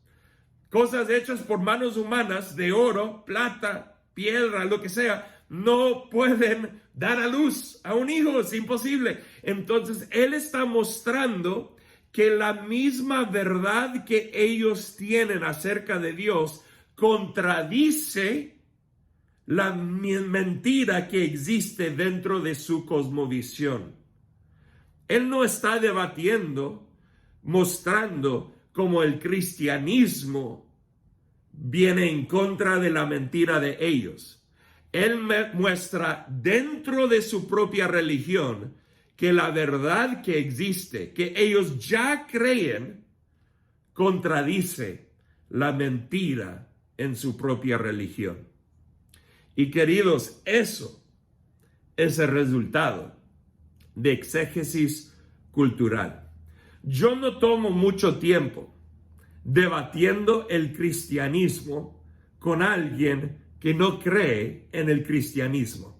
Cosas hechas por manos humanas de oro, plata, piedra, lo que sea, no pueden dar a luz a un hijo, es imposible. Entonces, él está mostrando que la misma verdad que ellos tienen acerca de Dios contradice la mentira que existe dentro de su cosmovisión. Él no está debatiendo, mostrando cómo el cristianismo viene en contra de la mentira de ellos. Él muestra dentro de su propia religión que la verdad que existe, que ellos ya creen, contradice la mentira en su propia religión. Y queridos, eso es el resultado de exégesis cultural. Yo no tomo mucho tiempo debatiendo el cristianismo con alguien que no cree en el cristianismo.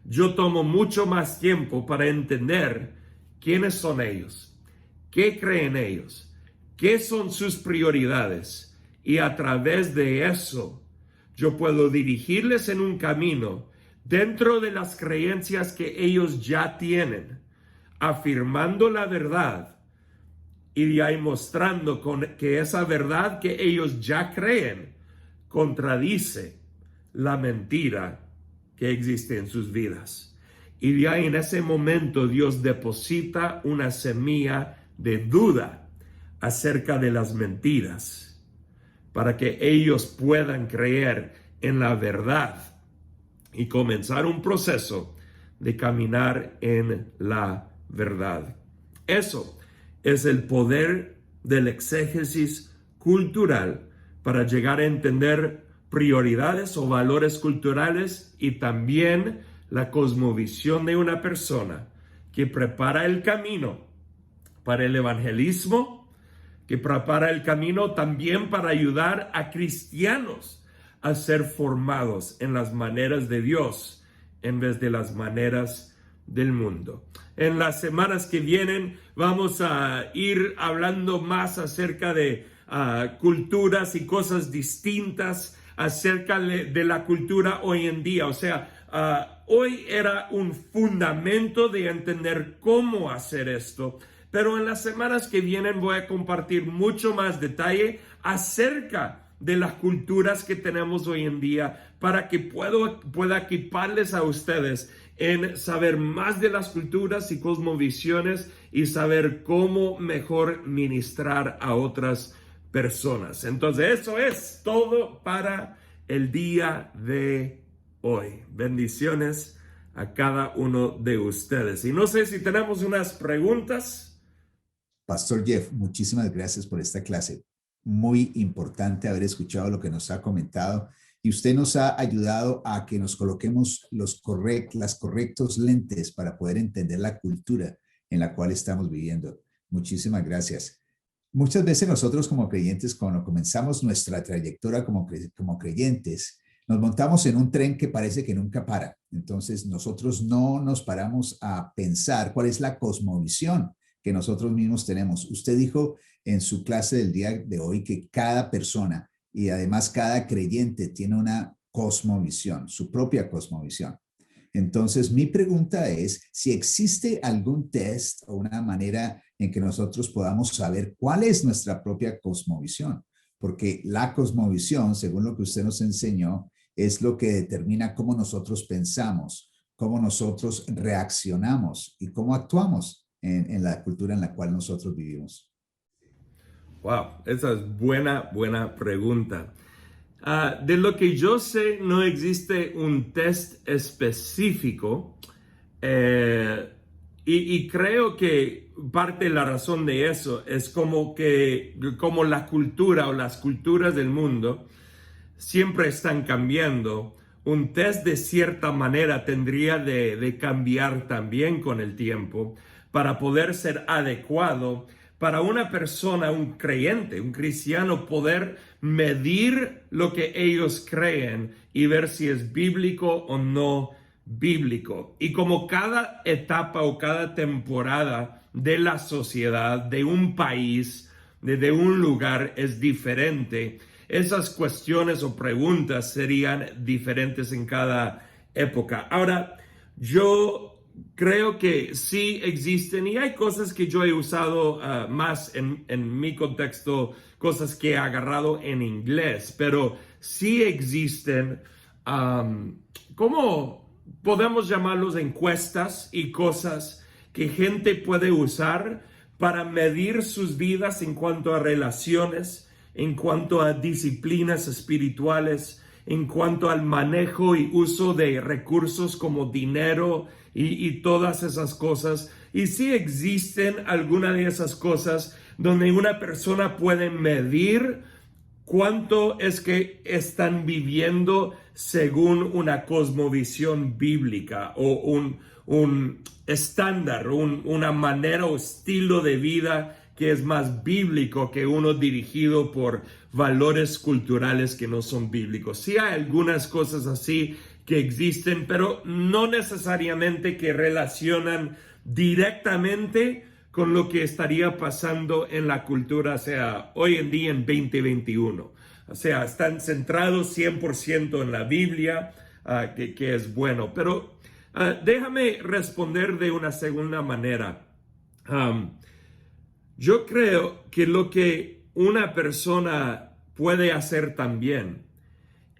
Yo tomo mucho más tiempo para entender quiénes son ellos, qué creen ellos, qué son sus prioridades, y a través de eso yo puedo dirigirles en un camino dentro de las creencias que ellos ya tienen, afirmando la verdad y de ahí mostrando que esa verdad que ellos ya creen contradice la mentira que existe en sus vidas. Y de ahí en ese momento Dios deposita una semilla de duda acerca de las mentiras para que ellos puedan creer en la verdad y comenzar un proceso de caminar en la verdad. Eso es el poder del exégesis cultural para llegar a entender prioridades o valores culturales y también la cosmovisión de una persona que prepara el camino para el evangelismo, que prepara el camino también para ayudar a cristianos a ser formados en las maneras de Dios en vez de las maneras del mundo. En las semanas que vienen vamos a ir hablando más acerca de culturas y cosas distintas acerca de la cultura hoy en día. O sea, hoy era un fundamento de entender cómo hacer esto, pero en las semanas que vienen voy a compartir mucho más detalle acerca de las culturas que tenemos hoy en día para que pueda equiparles a ustedes en saber más de las culturas y cosmovisiones y saber cómo mejor ministrar a otras personas. Entonces, eso es todo para el día de hoy. Bendiciones a cada uno de ustedes. Y no sé si tenemos unas preguntas. Pastor Jeff, muchísimas gracias por esta clase. Muy importante haber escuchado lo que nos ha comentado y usted nos ha ayudado a que nos coloquemos las correctos lentes para poder entender la cultura en la cual estamos viviendo. Muchísimas gracias. Muchas veces nosotros como creyentes, cuando comenzamos nuestra trayectoria como creyentes, nos montamos en un tren que parece que nunca para. Entonces nosotros no nos paramos a pensar cuál es la cosmovisión que nosotros mismos tenemos. Usted dijo en su clase del día de hoy que cada persona y además cada creyente tiene una cosmovisión, su propia cosmovisión. Entonces, mi pregunta es si existe algún test o una manera en que nosotros podamos saber cuál es nuestra propia cosmovisión, porque la cosmovisión, según lo que usted nos enseñó, es lo que determina cómo nosotros pensamos, cómo nosotros reaccionamos y cómo actuamos en la cultura en la cual nosotros vivimos. Wow, esa es buena pregunta. De lo que yo sé, no existe un test específico y creo que parte de la razón de eso es como la cultura o las culturas del mundo siempre están cambiando. Un test de cierta manera tendría de cambiar también con el tiempo para poder ser adecuado para una persona, un creyente, un cristiano, poder medir lo que ellos creen y ver si es bíblico o no bíblico. Y como cada etapa o cada temporada de la sociedad, de un país, de un lugar es diferente, esas cuestiones o preguntas serían diferentes en cada época. Ahora, yo creo que sí existen y hay cosas que yo he usado más en mi contexto, cosas que he agarrado en inglés, pero sí existen, ¿cómo podemos llamarlos? Encuestas y cosas que gente puede usar para medir sus vidas en cuanto a relaciones, en cuanto a disciplinas espirituales, en cuanto al manejo y uso de recursos como dinero y todas esas cosas. Y sí existen algunas de esas cosas donde una persona puede medir cuánto es que están viviendo según una cosmovisión bíblica o un estándar, una manera o estilo de vida que es más bíblico que uno dirigido por valores culturales que no son bíblicos. Sí hay algunas cosas así que existen, pero no necesariamente que relacionan directamente con lo que estaría pasando en la cultura, o sea, hoy en día en 2021. O sea, están centrados 100% en la Biblia, que es bueno. Pero déjame responder de una segunda manera. Yo creo que lo que una persona puede hacer también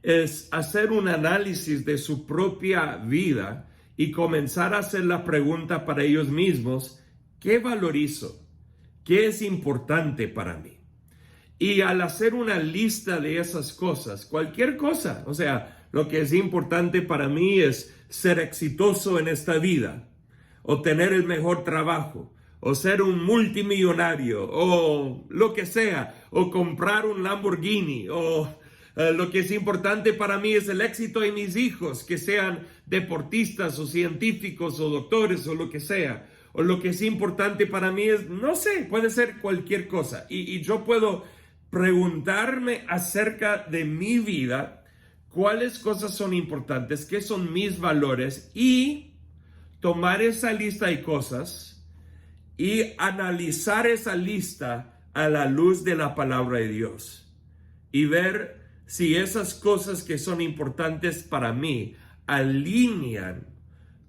es hacer un análisis de su propia vida y comenzar a hacer la pregunta para ellos mismos: ¿qué valorizo? ¿Qué es importante para mí? Y al hacer una lista de esas cosas, cualquier cosa, o sea, lo que es importante para mí es ser exitoso en esta vida, o tener el mejor trabajo, o ser un multimillonario, o lo que sea, o comprar un Lamborghini, o lo que es importante para mí es el éxito de mis hijos, que sean deportistas, o científicos, o doctores, o lo que sea. O lo que es importante para mí es, no sé, puede ser cualquier cosa. Y yo puedo preguntarme acerca de mi vida, cuáles cosas son importantes, qué son mis valores, y tomar esa lista de cosas y analizar esa lista a la luz de la palabra de Dios y ver si esas cosas que son importantes para mí alinean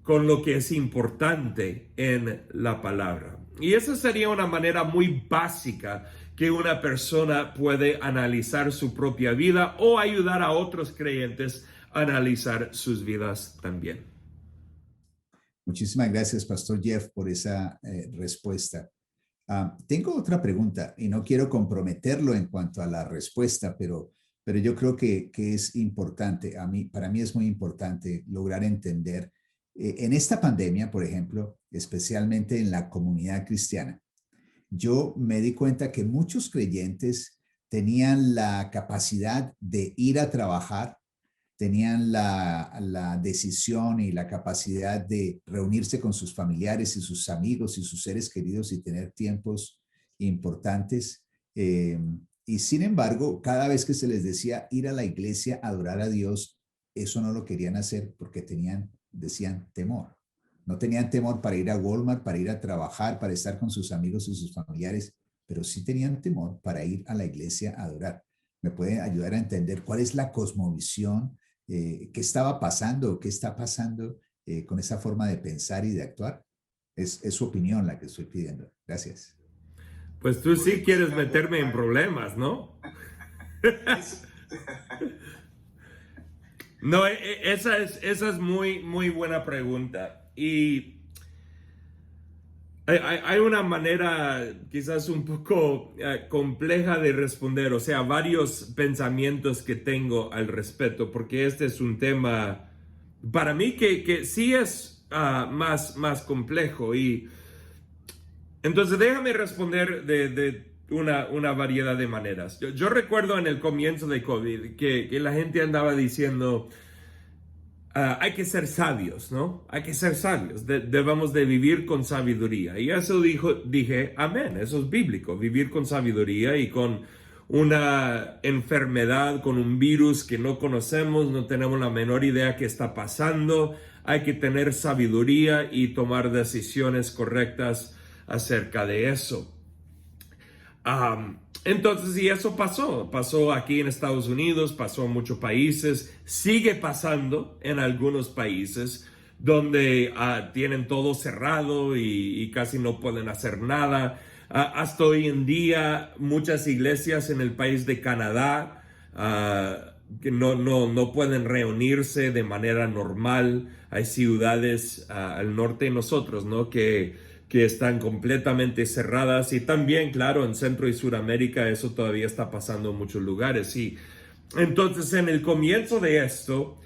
con lo que es importante en la palabra. Y esa sería una manera muy básica que una persona puede analizar su propia vida o ayudar a otros creyentes a analizar sus vidas también. Muchísimas gracias, Pastor Jeff, por esa respuesta. Tengo otra pregunta y no quiero comprometerlo en cuanto a la respuesta, pero yo creo que es importante. Para mí es muy importante lograr entender. En esta pandemia, por ejemplo, especialmente en la comunidad cristiana, yo me di cuenta que muchos creyentes tenían la capacidad de ir a trabajar, tenían la decisión y la capacidad de reunirse con sus familiares y sus amigos y sus seres queridos y tener tiempos importantes. Y sin embargo, cada vez que se les decía ir a la iglesia a adorar a Dios, eso no lo querían hacer porque decían temor. No tenían temor para ir a Walmart, para ir a trabajar, para estar con sus amigos y sus familiares, pero sí tenían temor para ir a la iglesia a adorar. ¿Me puede ayudar a entender cuál es la cosmovisión, qué estaba pasando, qué está pasando con esa forma de pensar y de actuar? Es su opinión la que estoy pidiendo. Gracias. Pues tú sí quieres meterme en problemas, ¿no? No, esa es muy, muy buena pregunta. Y hay una manera quizás un poco compleja de responder, o sea, varios pensamientos que tengo al respecto, porque este es un tema para mí que sí es más complejo. Y entonces déjame responder de una variedad de maneras. Yo recuerdo en el comienzo de COVID que la gente andaba diciendo... hay que ser sabios, ¿no? Hay que ser sabios. Debemos de vivir con sabiduría. Y eso dije, amén, eso es bíblico. Vivir con sabiduría y con una enfermedad, con un virus que no conocemos, no tenemos la menor idea qué está pasando. Hay que tener sabiduría y tomar decisiones correctas acerca de eso. Entonces, y eso pasó aquí en Estados Unidos, pasó en muchos países, sigue pasando en algunos países donde tienen todo cerrado y casi no pueden hacer nada. Hasta hoy en día, muchas iglesias en el país de Canadá que no pueden reunirse de manera normal. Hay ciudades al norte de nosotros, ¿no? que están completamente cerradas, y también, claro, en Centro y Suramérica eso todavía está pasando en muchos lugares. Y entonces, en el comienzo de esto,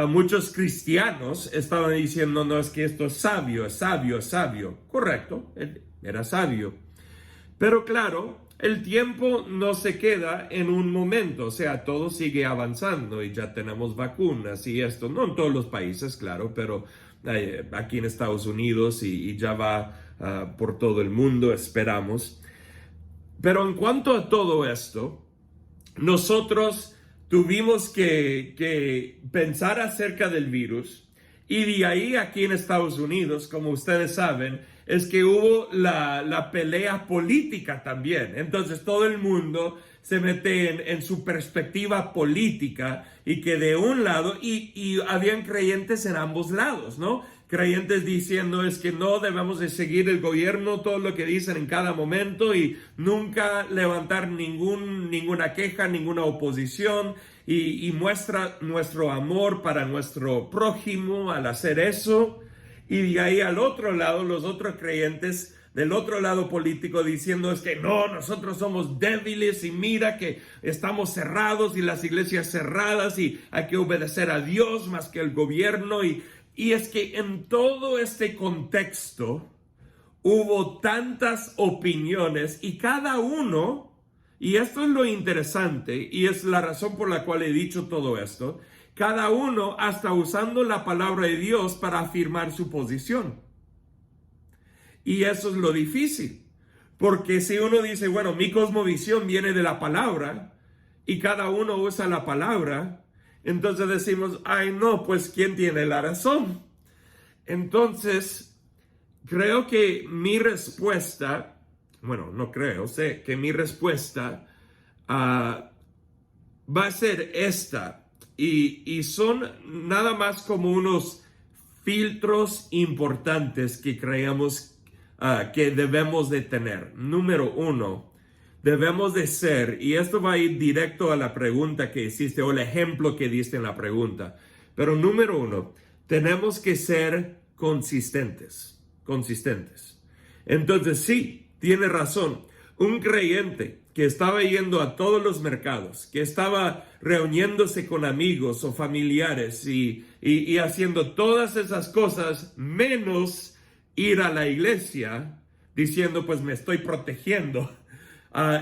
muchos cristianos estaban diciendo, no, es que esto es sabio, es sabio, es sabio. Correcto, era sabio. Pero claro, el tiempo no se queda en un momento, o sea, todo sigue avanzando y ya tenemos vacunas y esto, no en todos los países, claro, pero aquí en Estados Unidos y ya va por todo el mundo, esperamos. Pero en cuanto a todo esto, nosotros tuvimos que pensar acerca del virus, y de ahí aquí en Estados Unidos, como ustedes saben, es que hubo la pelea política también. Entonces todo el mundo se mete en su perspectiva política, y que de un lado, y habían creyentes en ambos lados, ¿no? Creyentes diciendo es que no debemos de seguir el gobierno, todo lo que dicen en cada momento, y nunca levantar ninguna queja, ninguna oposición, y muestra nuestro amor para nuestro prójimo al hacer eso. Y de ahí al otro lado, los otros creyentes del otro lado político diciendo es que no, nosotros somos débiles y mira que estamos cerrados y las iglesias cerradas y hay que obedecer a Dios más que al gobierno. Y es que en todo este contexto hubo tantas opiniones, y cada uno, y esto es lo interesante y es la razón por la cual he dicho todo esto, cada uno hasta usando la palabra de Dios para afirmar su posición. Y eso es lo difícil, porque si uno dice, bueno, mi cosmovisión viene de la palabra, y cada uno usa la palabra, entonces decimos, ay no, pues ¿quién tiene la razón? Entonces, creo que mi respuesta, bueno, no creo, sé que mi respuesta va a ser esta, y son nada más como unos filtros importantes que creemos que debemos de tener. Número uno, debemos de ser, y esto va a ir directo a la pregunta que hiciste o el ejemplo que diste en la pregunta, pero número uno, tenemos que ser consistentes. Entonces sí, tiene razón, un creyente que estaba yendo a todos los mercados, que estaba reuniéndose con amigos o familiares y haciendo todas esas cosas menos ir a la iglesia diciendo pues me estoy protegiendo,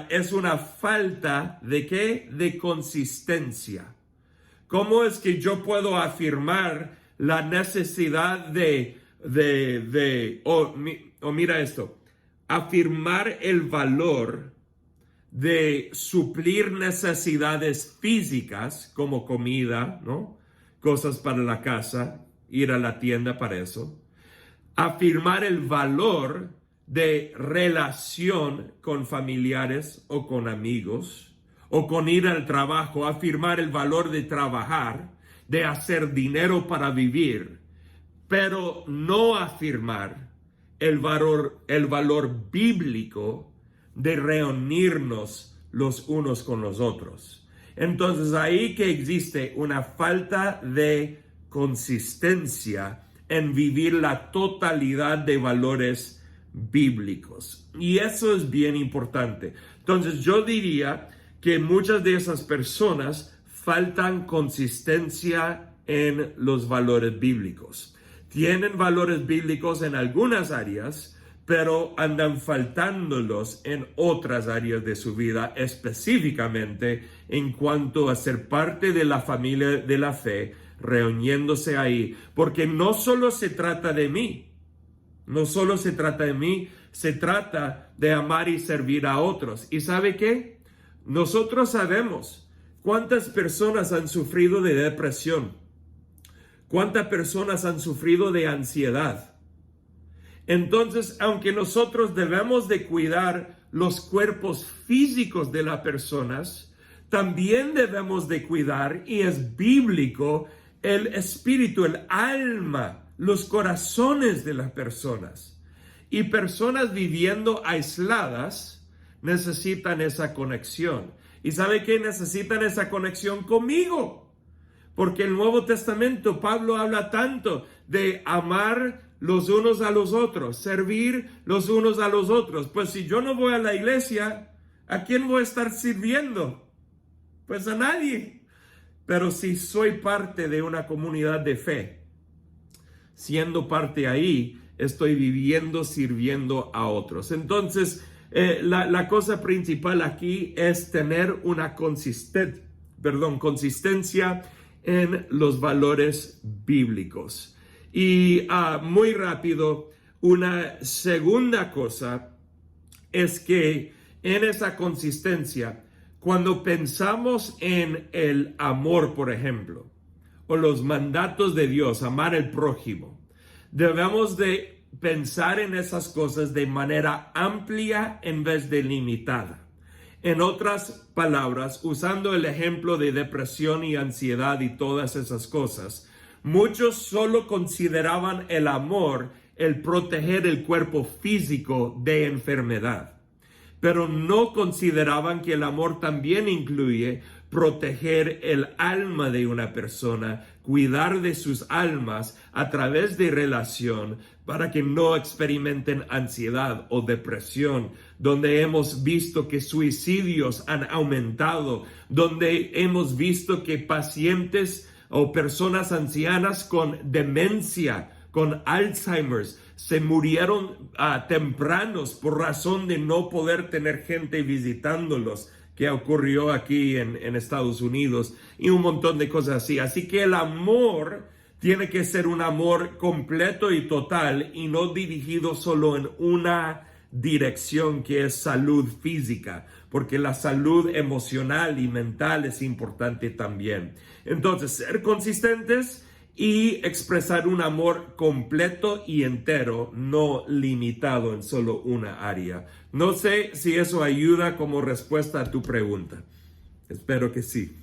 es una falta ¿de qué? De consistencia. ¿Cómo es que yo puedo afirmar la necesidad mira esto, afirmar el valor de suplir necesidades físicas como comida, ¿no? Cosas para la casa, ir a la tienda para eso. Afirmar el valor de relación con familiares o con amigos, o con ir al trabajo, afirmar el valor de trabajar, de hacer dinero para vivir. pero no afirmar el valor bíblico de reunirnos los unos con los otros. Entonces ahí que existe una falta de consistencia en vivir la totalidad de valores bíblicos. Y eso es bien importante. Entonces yo diría que muchas de esas personas faltan consistencia en los valores bíblicos. Tienen valores bíblicos en algunas áreas, pero andan faltándolos en otras áreas de su vida, específicamente en cuanto a ser parte de la familia de la fe, reuniéndose ahí, porque no solo se trata de mí, se trata de amar y servir a otros. ¿Y sabe qué? Nosotros sabemos cuántas personas han sufrido de depresión, cuántas personas han sufrido de ansiedad. Entonces, aunque nosotros debemos de cuidar los cuerpos físicos de las personas, también debemos de cuidar, y es bíblico, el espíritu, el alma, los corazones de las personas. Y personas viviendo aisladas necesitan esa conexión. ¿Y sabe qué? Necesitan esa conexión conmigo. Porque el Nuevo Testamento, Pablo habla tanto de amar los unos a los otros, servir los unos a los otros. Pues si yo no voy a la iglesia, ¿a quién voy a estar sirviendo? Pues a nadie. Pero si soy parte de una comunidad de fe, siendo parte ahí, estoy viviendo, sirviendo a otros. Entonces, la cosa principal aquí es tener una consistencia en los valores bíblicos. Y muy rápido, una segunda cosa es que en esa consistencia, cuando pensamos en el amor, por ejemplo, o los mandatos de Dios, amar al prójimo, debemos de pensar en esas cosas de manera amplia en vez de limitada. En otras palabras, usando el ejemplo de depresión y ansiedad y todas esas cosas, muchos solo consideraban el amor el proteger el cuerpo físico de enfermedad, pero no consideraban que el amor también incluye proteger el alma de una persona, cuidar de sus almas a través de relación para que no experimenten ansiedad o depresión, donde hemos visto que suicidios han aumentado, donde hemos visto que pacientes o personas ancianas con demencia, con Alzheimer's, se murieron tempranos por razón de no poder tener gente visitándolos, que ocurrió aquí en Estados Unidos, y un montón de cosas así. Así que el amor tiene que ser un amor completo y total, y no dirigido solo en una dirección, que es salud física, porque la salud emocional y mental es importante también. Entonces, ser consistentes y expresar un amor completo y entero, no limitado en solo una área. No sé si eso ayuda como respuesta a tu pregunta. Espero que sí.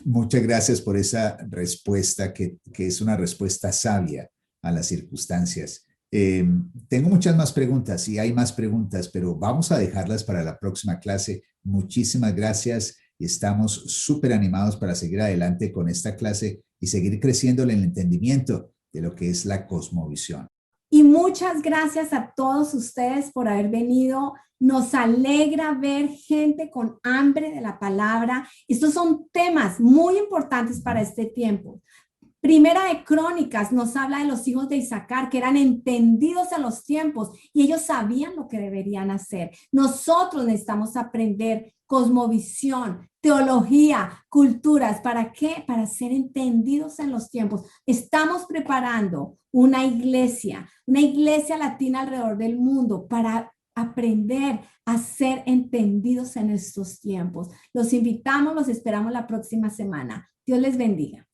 Muchas gracias por esa respuesta, que es una respuesta sabia a las circunstancias. Tengo muchas más preguntas y hay más preguntas, pero vamos a dejarlas para la próxima clase. Muchísimas gracias y estamos súper animados para seguir adelante con esta clase y seguir creciendo en el entendimiento de lo que es la cosmovisión. Y muchas gracias a todos ustedes por haber venido. Nos alegra ver gente con hambre de la palabra. Estos son temas muy importantes para este tiempo. Primera de Crónicas nos habla de los hijos de Isaacar, que eran entendidos en los tiempos y ellos sabían lo que deberían hacer. Nosotros necesitamos aprender cosmovisión, teología, culturas. ¿Para qué? Para ser entendidos en los tiempos. Estamos preparando una iglesia latina alrededor del mundo para aprender a ser entendidos en estos tiempos. Los invitamos, los esperamos la próxima semana. Dios les bendiga.